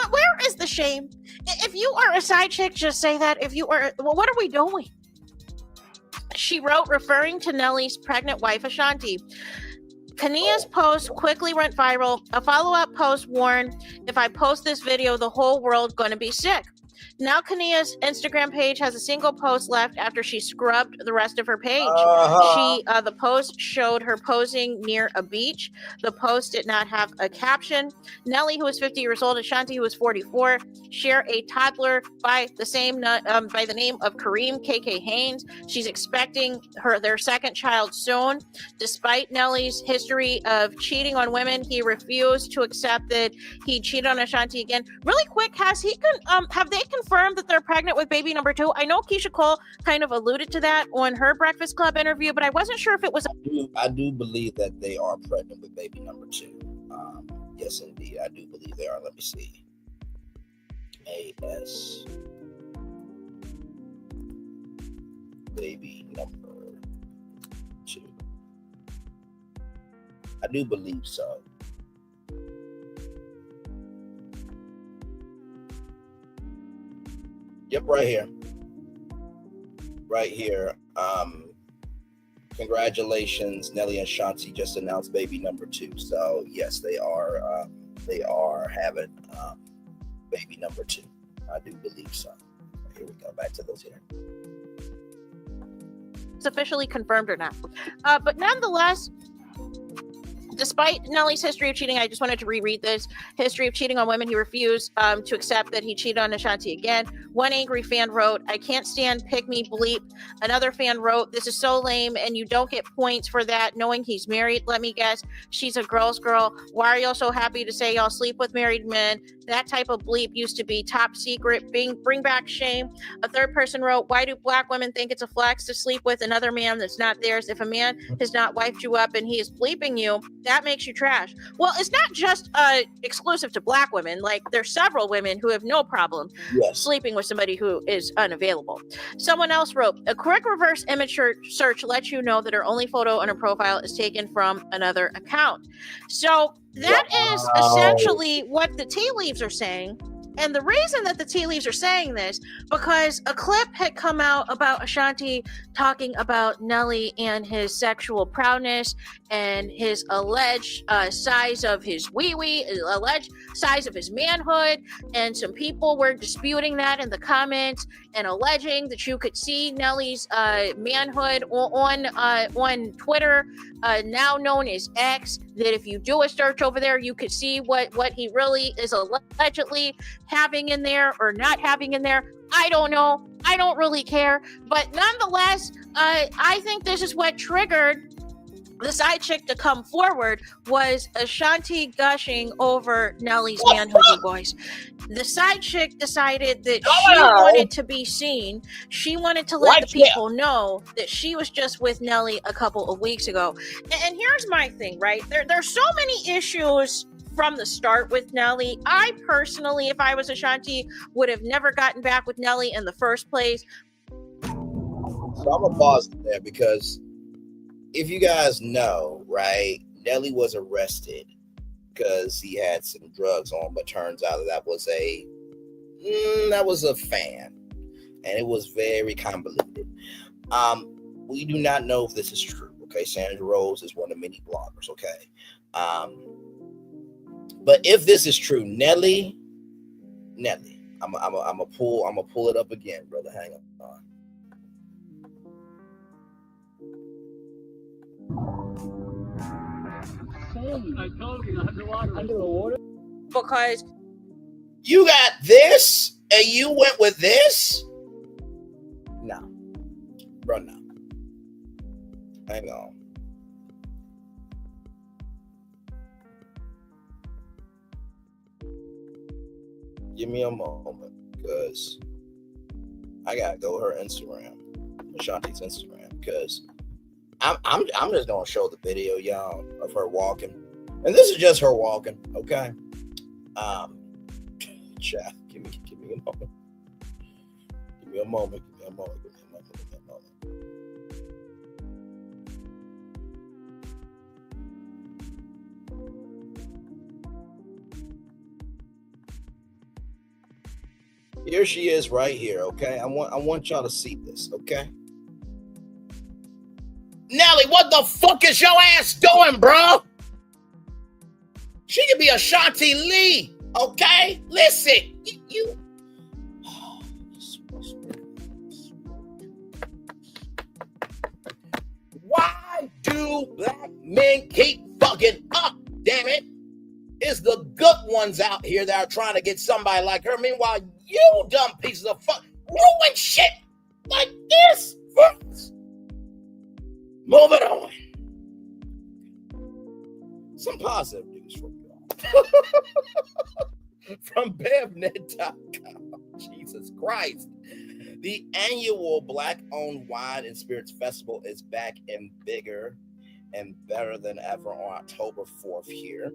Where is the shame? If you are a side chick, just say that. If you are, well, what are we doing? She wrote, referring to Nelly's pregnant wife, Ashanti. Kania's post quickly went viral. A follow-up post warned, if I post this video, the whole world gonna be sick. Now Kania's Instagram page has a single post left after she scrubbed the rest of her page. The post showed her posing near a beach. The post did not have a caption. Nelly, who was 50 years old, Ashanti, who was 44, share a toddler by the name of Kareem KK Haynes. She's expecting their second child soon. Despite Nelly's history of cheating on women, he refused to accept that he cheated on Ashanti again. Really quick, have they confirmed that they're pregnant with baby number 2? I know Keisha Cole kind of alluded to that on her Breakfast Club interview, but I wasn't sure if it was. I do believe that they are pregnant with baby number 2. Yes, indeed, I do believe they are. Let me see. AS baby number 2. I do believe so. Yep, right here. Congratulations, Nelly and Ashanti just announced baby number 2. So yes, they are having baby number 2. I do believe so. Here we go, back to those here. It's officially confirmed or not. But nonetheless, despite Nelly's history of cheating, I just wanted to reread this. History of cheating on women. He refused to accept that he cheated on Ashanti again. One angry fan wrote, I can't stand pick me bleep. Another fan wrote, this is so lame and you don't get points for that knowing he's married. Let me guess, she's a girl's girl. Why are y'all so happy to say y'all sleep with married men? That type of bleep used to be top secret. Bring back shame. A third person wrote, why do black women think it's a flex to sleep with another man that's not theirs? If a man has not wifed you up and he is bleeping you, that makes you trash. Well, it's not just exclusive to black women. Like, there's several women who have no problem sleeping with somebody who is unavailable. Someone else wrote, a quick reverse image search lets you know that her only photo on her profile is taken from another account. So that is essentially what the tea leaves are saying. And the reason that the tea leaves are saying this, because a clip had come out about Ashanti talking about Nelly and his sexual prowess and his alleged size of his wee-wee, alleged size of his manhood. And some people were disputing that in the comments and alleging that you could see Nelly's manhood on Twitter, now known as X, that if you do a search over there, you could see what he really is allegedly having in there or not having in there. I don't know. I don't really care. But nonetheless, I think this is what triggered the side chick to come forward, was Ashanti gushing over Nelly's manhood, you boys. The side chick decided that she wanted to be seen. She wanted to let the people know that she was just with Nelly a couple of weeks ago. And here's my thing, right? There's so many issues from the start with Nelly. I personally, if I was Ashanti, would have never gotten back with Nelly in the first place. So I'm gonna pause there, because if you guys know, right, Nelly was arrested because he had some drugs on, but turns out that was a fan, and it was very convoluted. We do not know if this is true. Okay, Sandra Rose is one of many bloggers. Okay, but if this is true, Nelly, I'm gonna pull it up again, brother. Hang on. I told you, underwater. Because you got this and you went with this? Nah. Bro, no. Hang on. Give me a moment, because I gotta go to her Instagram, Ashanti's Instagram, because I'm just gonna show the video, y'all, of her walking, and this is just her walking, okay? Chat, give me a moment. Give me a moment. Here she is right here, okay? I want y'all to see this, okay? Nelly, what the fuck is your ass doing, bro? She could be Ashanti+Nelly, okay? Listen, you. Why do black men keep fucking up, damn it? It's the good ones out here that are trying to get somebody like her. Meanwhile, you dumb pieces of fuck ruin shit like this. Moving on. Some positive news from y'all. From BevNet.com. Jesus Christ. The annual Black-owned Wine and Spirits Festival is back and bigger and better than ever on October 4th here.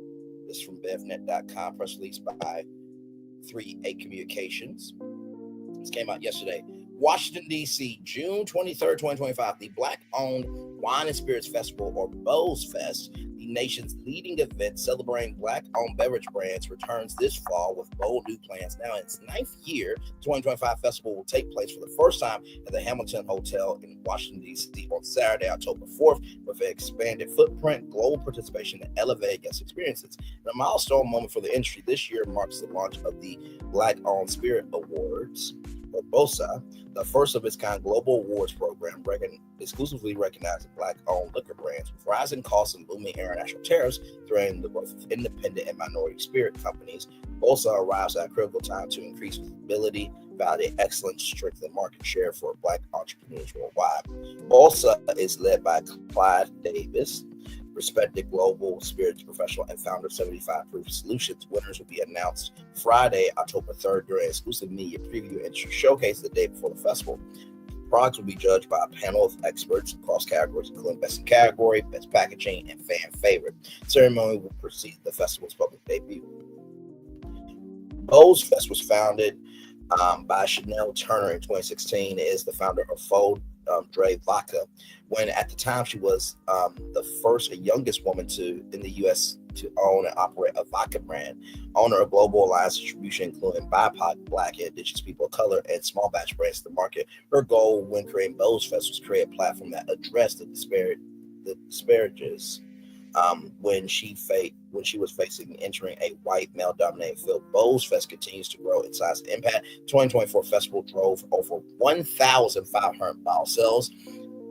This is from BevNet.com, press release by 3A Communications. This came out yesterday. Washington, D.C., June 23rd, 2025. The Black-owned Wine and Spirits Festival, or BOWSFest, the nation's leading event celebrating Black-owned beverage brands, returns this fall with bold new plans. Now, in its 9th year, 2025 festival will take place for the first time at the Hamilton Hotel in Washington, D.C. on Saturday, October 4th, with an expanded footprint, global participation, and elevated guest experiences. And a milestone moment for the industry this year marks the launch of the Black-owned Spirit Awards, or BOWSA, the first of its kind global awards program exclusively recognizing Black-owned liquor brands. With rising costs and booming international tariffs threatening the growth of independent and minority spirit companies, BOWSA arrives at a critical time to increase visibility, validate excellence, strengthen market share for Black entrepreneurs worldwide. BOWSA is led by Clyde Davis, respected global spirits professional and founder of 75 Proof Solutions. Winners will be announced Friday, October 3rd, during an exclusive media preview and showcase the day before the festival. Products will be judged by a panel of experts across categories, including best in category, best packaging, and fan favorite. The ceremony will precede the festival's public debut. BOWSFest was founded by Chanel Turner in 2016. Is the founder of Vogue, Vodka, when at the time she was the first and youngest woman in the U.S. to own and operate a vodka brand. Owner of global alliance distribution, including BIPOC, Black, Indigenous people of color, and small batch brands to the market. Her goal when creating BOWSFest was to create a platform that addressed the disparages when she was facing entering a white male-dominated field. BOWSFest continues to grow in size and impact. 2024 festival drove over 1,500 bottle sales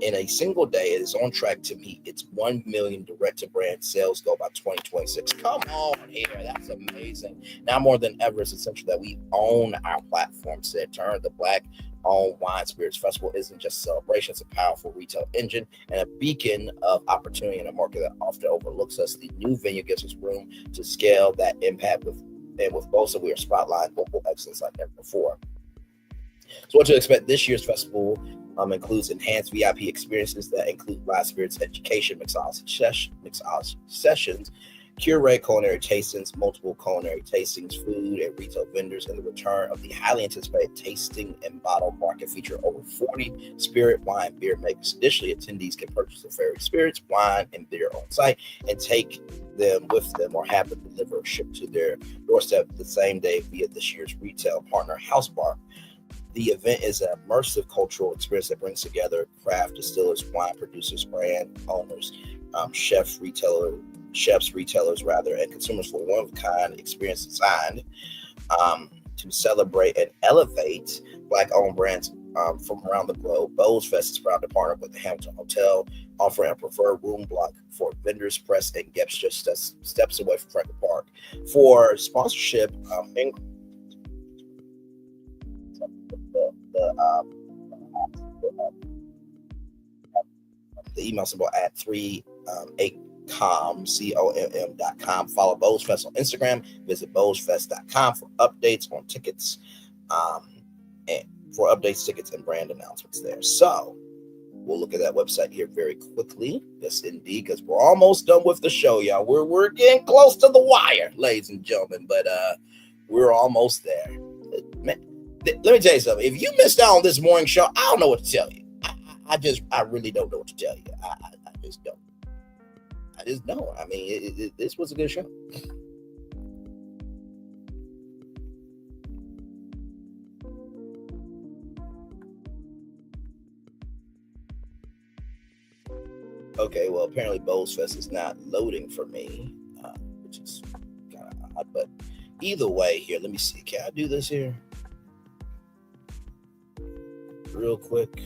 in a single day. It is on track to meet its 1 million direct-to-brand sales goal by 2026. Come on here, that's amazing. Now more than ever, it's essential that we own our platform. Said Turner, the Black-owned Wine Spirits Festival isn't just a celebration, it's a powerful retail engine and a beacon of opportunity in a market that often overlooks us. The new venue gives us room to scale that impact with BOWSA, we are spotlighting local excellence like never before. So what to expect this year's festival includes enhanced VIP experiences that include live spirits education, mixology sessions, curated culinary tastings, multiple culinary tastings, food and retail vendors, and the return of the highly anticipated tasting and bottle market feature over 40 spirit, wine, beer makers. Additionally, attendees can purchase their favorite spirits, wine, and beer on site and take them with them or have them delivered or shipped to their doorstep the same day via this year's retail partner, House Bar. The event is an immersive cultural experience that brings together craft distillers, wine producers, brand owners, chefs, retailers, and consumers for one-of-a-kind experience designed to celebrate and elevate Black-owned brands from around the globe. BOWSFest is proud to partner with the Hamilton Hotel, offering a preferred room block for vendors, press, and guests just steps away from Franklin Park. For sponsorship, the email symbol at 38com.com. Follow BOWSFest on Instagram. Visit BOWSFest.com for updates on tickets, and for updates, tickets, and brand announcements there. So we'll look at that website here very quickly. Yes, indeed, because we're almost done with the show, y'all. We're getting close to the wire, ladies and gentlemen, but we're almost there. Man, let me tell you something. If you missed out on this morning show, I don't know what to tell you. I really don't know what to tell you. I just don't. I just don't. I mean, this was a good show. Okay, well, apparently BOWSFest is not loading for me, which is kind of odd. But either way, here, let me see. Can I do this here? Real quick.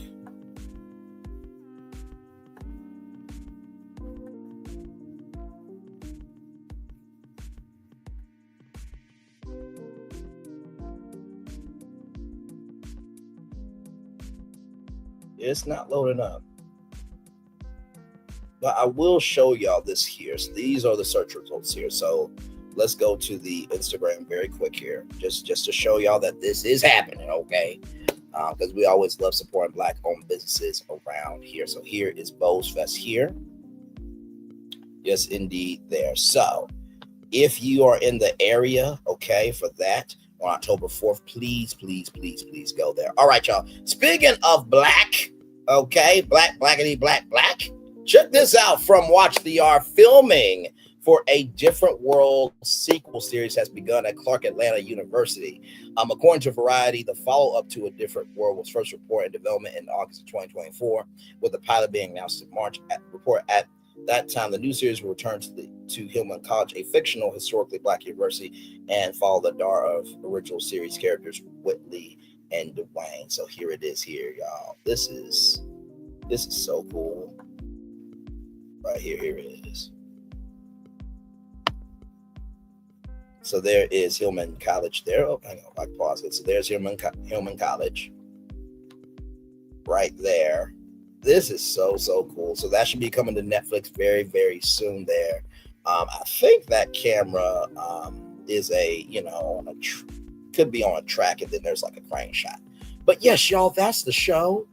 It's not loading up. But I will show y'all this here. So these are the search results here. So let's go to the Instagram very quick here, just to show y'all that this is happening, okay? Because we always love supporting Black-owned businesses around here. So here is BOWSFest here. Yes, indeed, there. So if you are in the area, okay, for that on October 4th, please go there. All right, y'all. Speaking of black, okay, blackity black. Check this out from Watch the R. Filming for A Different World sequel series has begun at Clark Atlanta University. According to Variety, the follow-up to A Different World was first reported in development in August of 2024, with the pilot being announced in March. At that time, the new series will return to Hillman College, a fictional, historically Black university, and follow the Dar of original series characters Whitley and Dwayne. So here it is here, y'all. This is so cool. Right here it is. So there is Hillman College there. Oh, hang on, I pause it. So there's Hillman College right there. This is so cool. So that should be coming to Netflix very, very soon there. I think that camera is could be on a track, and then there's like a crane shot. But yes, y'all, that's the show.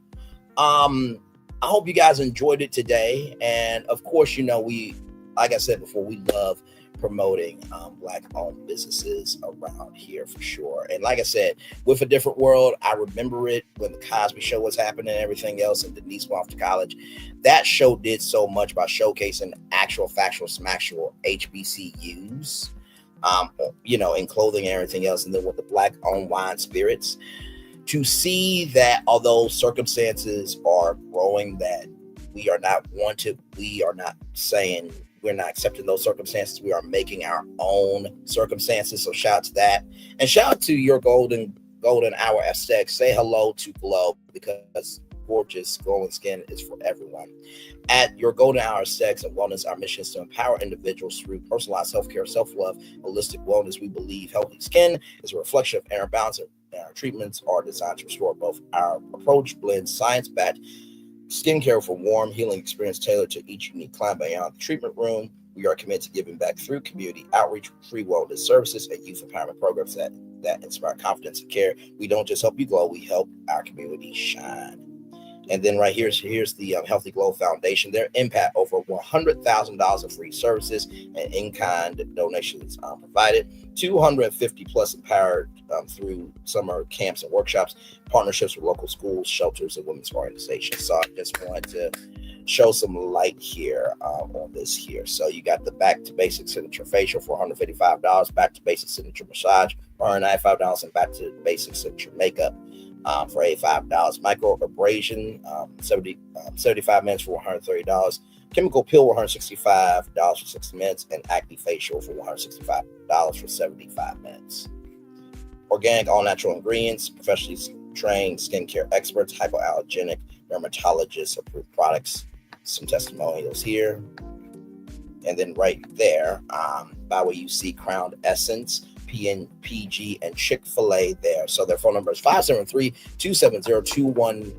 I hope you guys enjoyed it today. And of course, like I said before, we love promoting Black-owned businesses around here for sure. And like I said, with A Different World, I remember it when the Cosby Show was happening and everything else, and Denise went off to college. That show did so much by showcasing actual, factual, smactual HBCUs, in clothing and everything else. And then with the Black-owned wine spirits, to see that although circumstances are growing, that we are not wanted, we are not saying we're not accepting those circumstances. We are making our own circumstances. So shout out to that. And shout out to your golden hour aesthetic. Say hello to Glow, because gorgeous glowing skin is for everyone. At your golden hour aesthetics and wellness, our mission is to empower individuals through personalized healthcare, self-love, holistic wellness. We believe healthy skin is a reflection of inner balance, and our treatments are designed to restore both. Our approach blends science-backed skincare for warm, healing experience tailored to each unique client. Beyond the treatment room, we are committed to giving back through community outreach, free wellness services, and youth empowerment programs that inspire confidence and care. We don't just help you glow, we help our community shine. And then right here's the Healthy Glow Foundation. Their impact, over $100,000 of free services and in-kind donations provided. 250 plus empowered through summer camps and workshops, partnerships with local schools, shelters, and women's organizations. So I just wanted to show some light here on this here. So you got the Back to Basics Signature Facial for $155, Back to Basics Signature Massage for $195, and Back to Basics Signature Makeup for $85. Microabrasion, 75 minutes for $130. Chemical Peel for $165 for 60 minutes, and Acne Facial for $165 for 75 minutes. Organic, all natural ingredients, professionally trained skincare experts, hypoallergenic, dermatologist approved products. Some testimonials here. And then right there, by where you see Crowned Essence, PG, and Chick-fil-A there. So their phone number is 573-270-21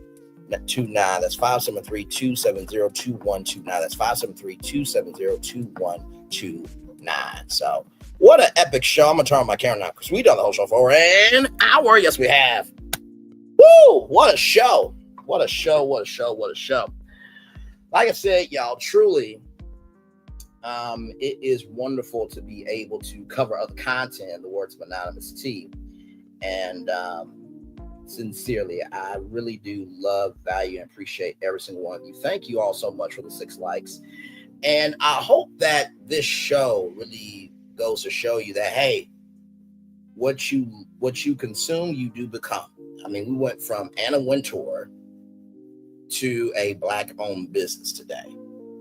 That's 573-270-2129. That's 573-270-2129. So what an epic show. I'm gonna turn on my camera now because we done the whole show for an hour. Yes, we have. Woo! What a show. What a show. What a show. What a show. Like I said, y'all, truly, it is wonderful to be able to cover other content in the words of Anonymous T. And sincerely, I really do love, value, and appreciate every single one of you. Thank you all so much for the 6 likes. And I hope that this show really goes to show you that, hey, what you consume, you do become. I mean, we went from Anna Wintour to a Black-owned business today.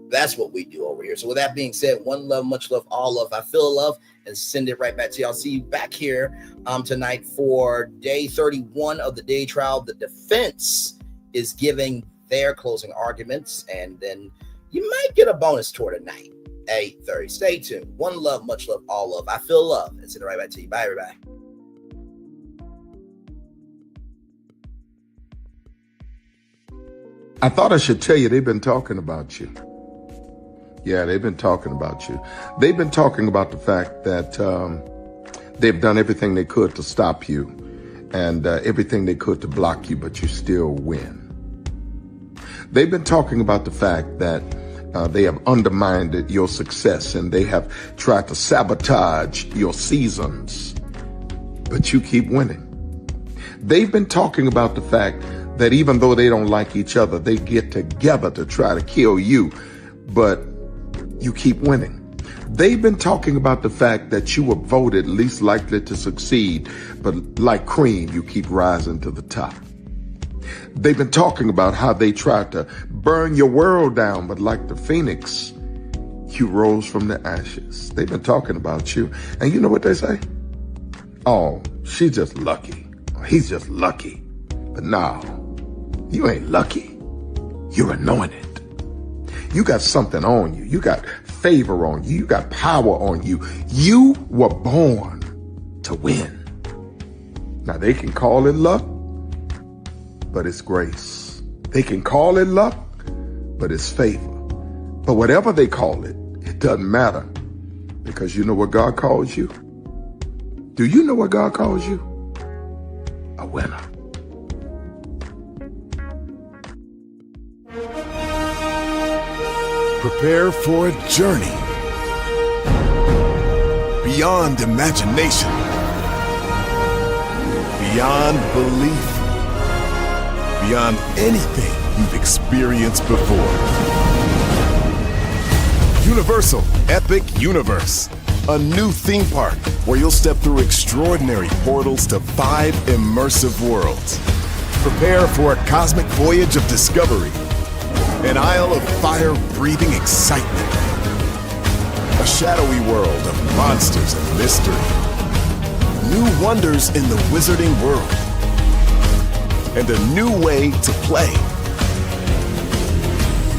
That's what we do over here. So with that being said, one love, much love, all love. I feel love and send it right back to y'all. See you back here tonight for day 31 of the day trial. The defense is giving their closing arguments, and then you might get a bonus tour tonight at 8:30. Stay tuned. One love, much love, all love. I feel love and send it right back to you. Bye, everybody. I thought I should tell you they've been talking about you. Yeah, they've been talking about you. They've been talking about the fact that they've done everything they could to stop you and everything they could to block you, but you still win. They've been talking about the fact that they have undermined your success and they have tried to sabotage your seasons, but you keep winning. They've been talking about the fact that even though they don't like each other, they get together to try to kill you, but you keep winning. They've been talking about the fact that you were voted least likely to succeed, but like cream, you keep rising to the top. They've been talking about how they tried to burn your world down, but like the phoenix, you rose from the ashes. They've been talking about you. And you know what they say? Oh, she's just lucky. He's just lucky. But no, you ain't lucky. You're anointed. You got something on you. You got favor on you. You got power on you. You were born to win. Now they can call it luck, but it's grace. They can call it luck, but it's favor. But whatever they call it, it doesn't matter, because you know what God calls you? Do you know what God calls you? A winner. Prepare for a journey beyond imagination, beyond belief, beyond anything you've experienced before. Universal Epic Universe, a new theme park where you'll step through extraordinary portals to 5 immersive worlds. Prepare for a cosmic voyage of discovery, an isle of fire-breathing excitement, a shadowy world of monsters and mystery, new wonders in the wizarding world, and a new way to play.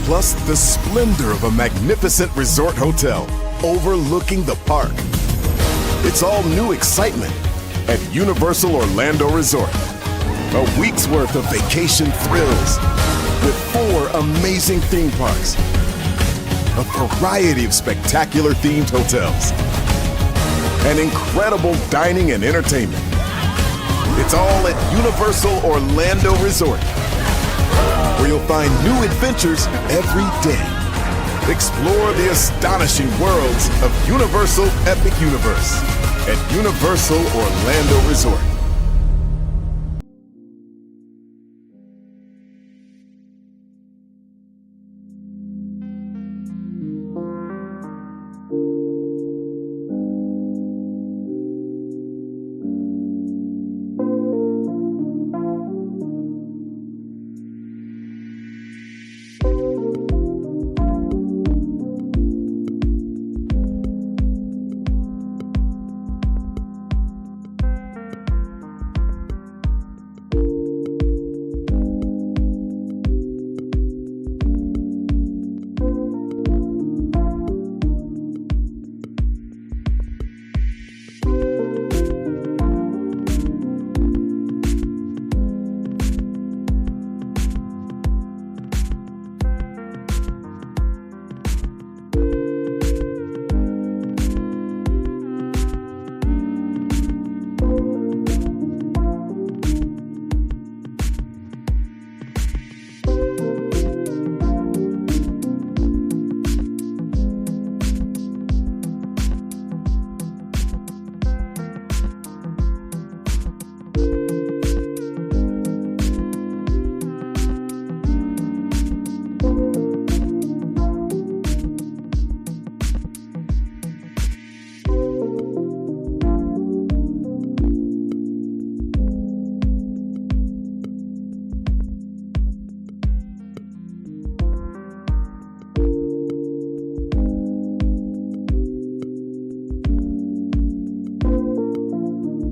Plus the splendor of a magnificent resort hotel overlooking the park. It's all new excitement at Universal Orlando Resort. A week's worth of vacation thrills with 4 amazing theme parks, a variety of spectacular themed hotels, and incredible dining and entertainment. It's all at Universal Orlando Resort, where you'll find new adventures every day. Explore the astonishing worlds of Universal Epic Universe at Universal Orlando Resort.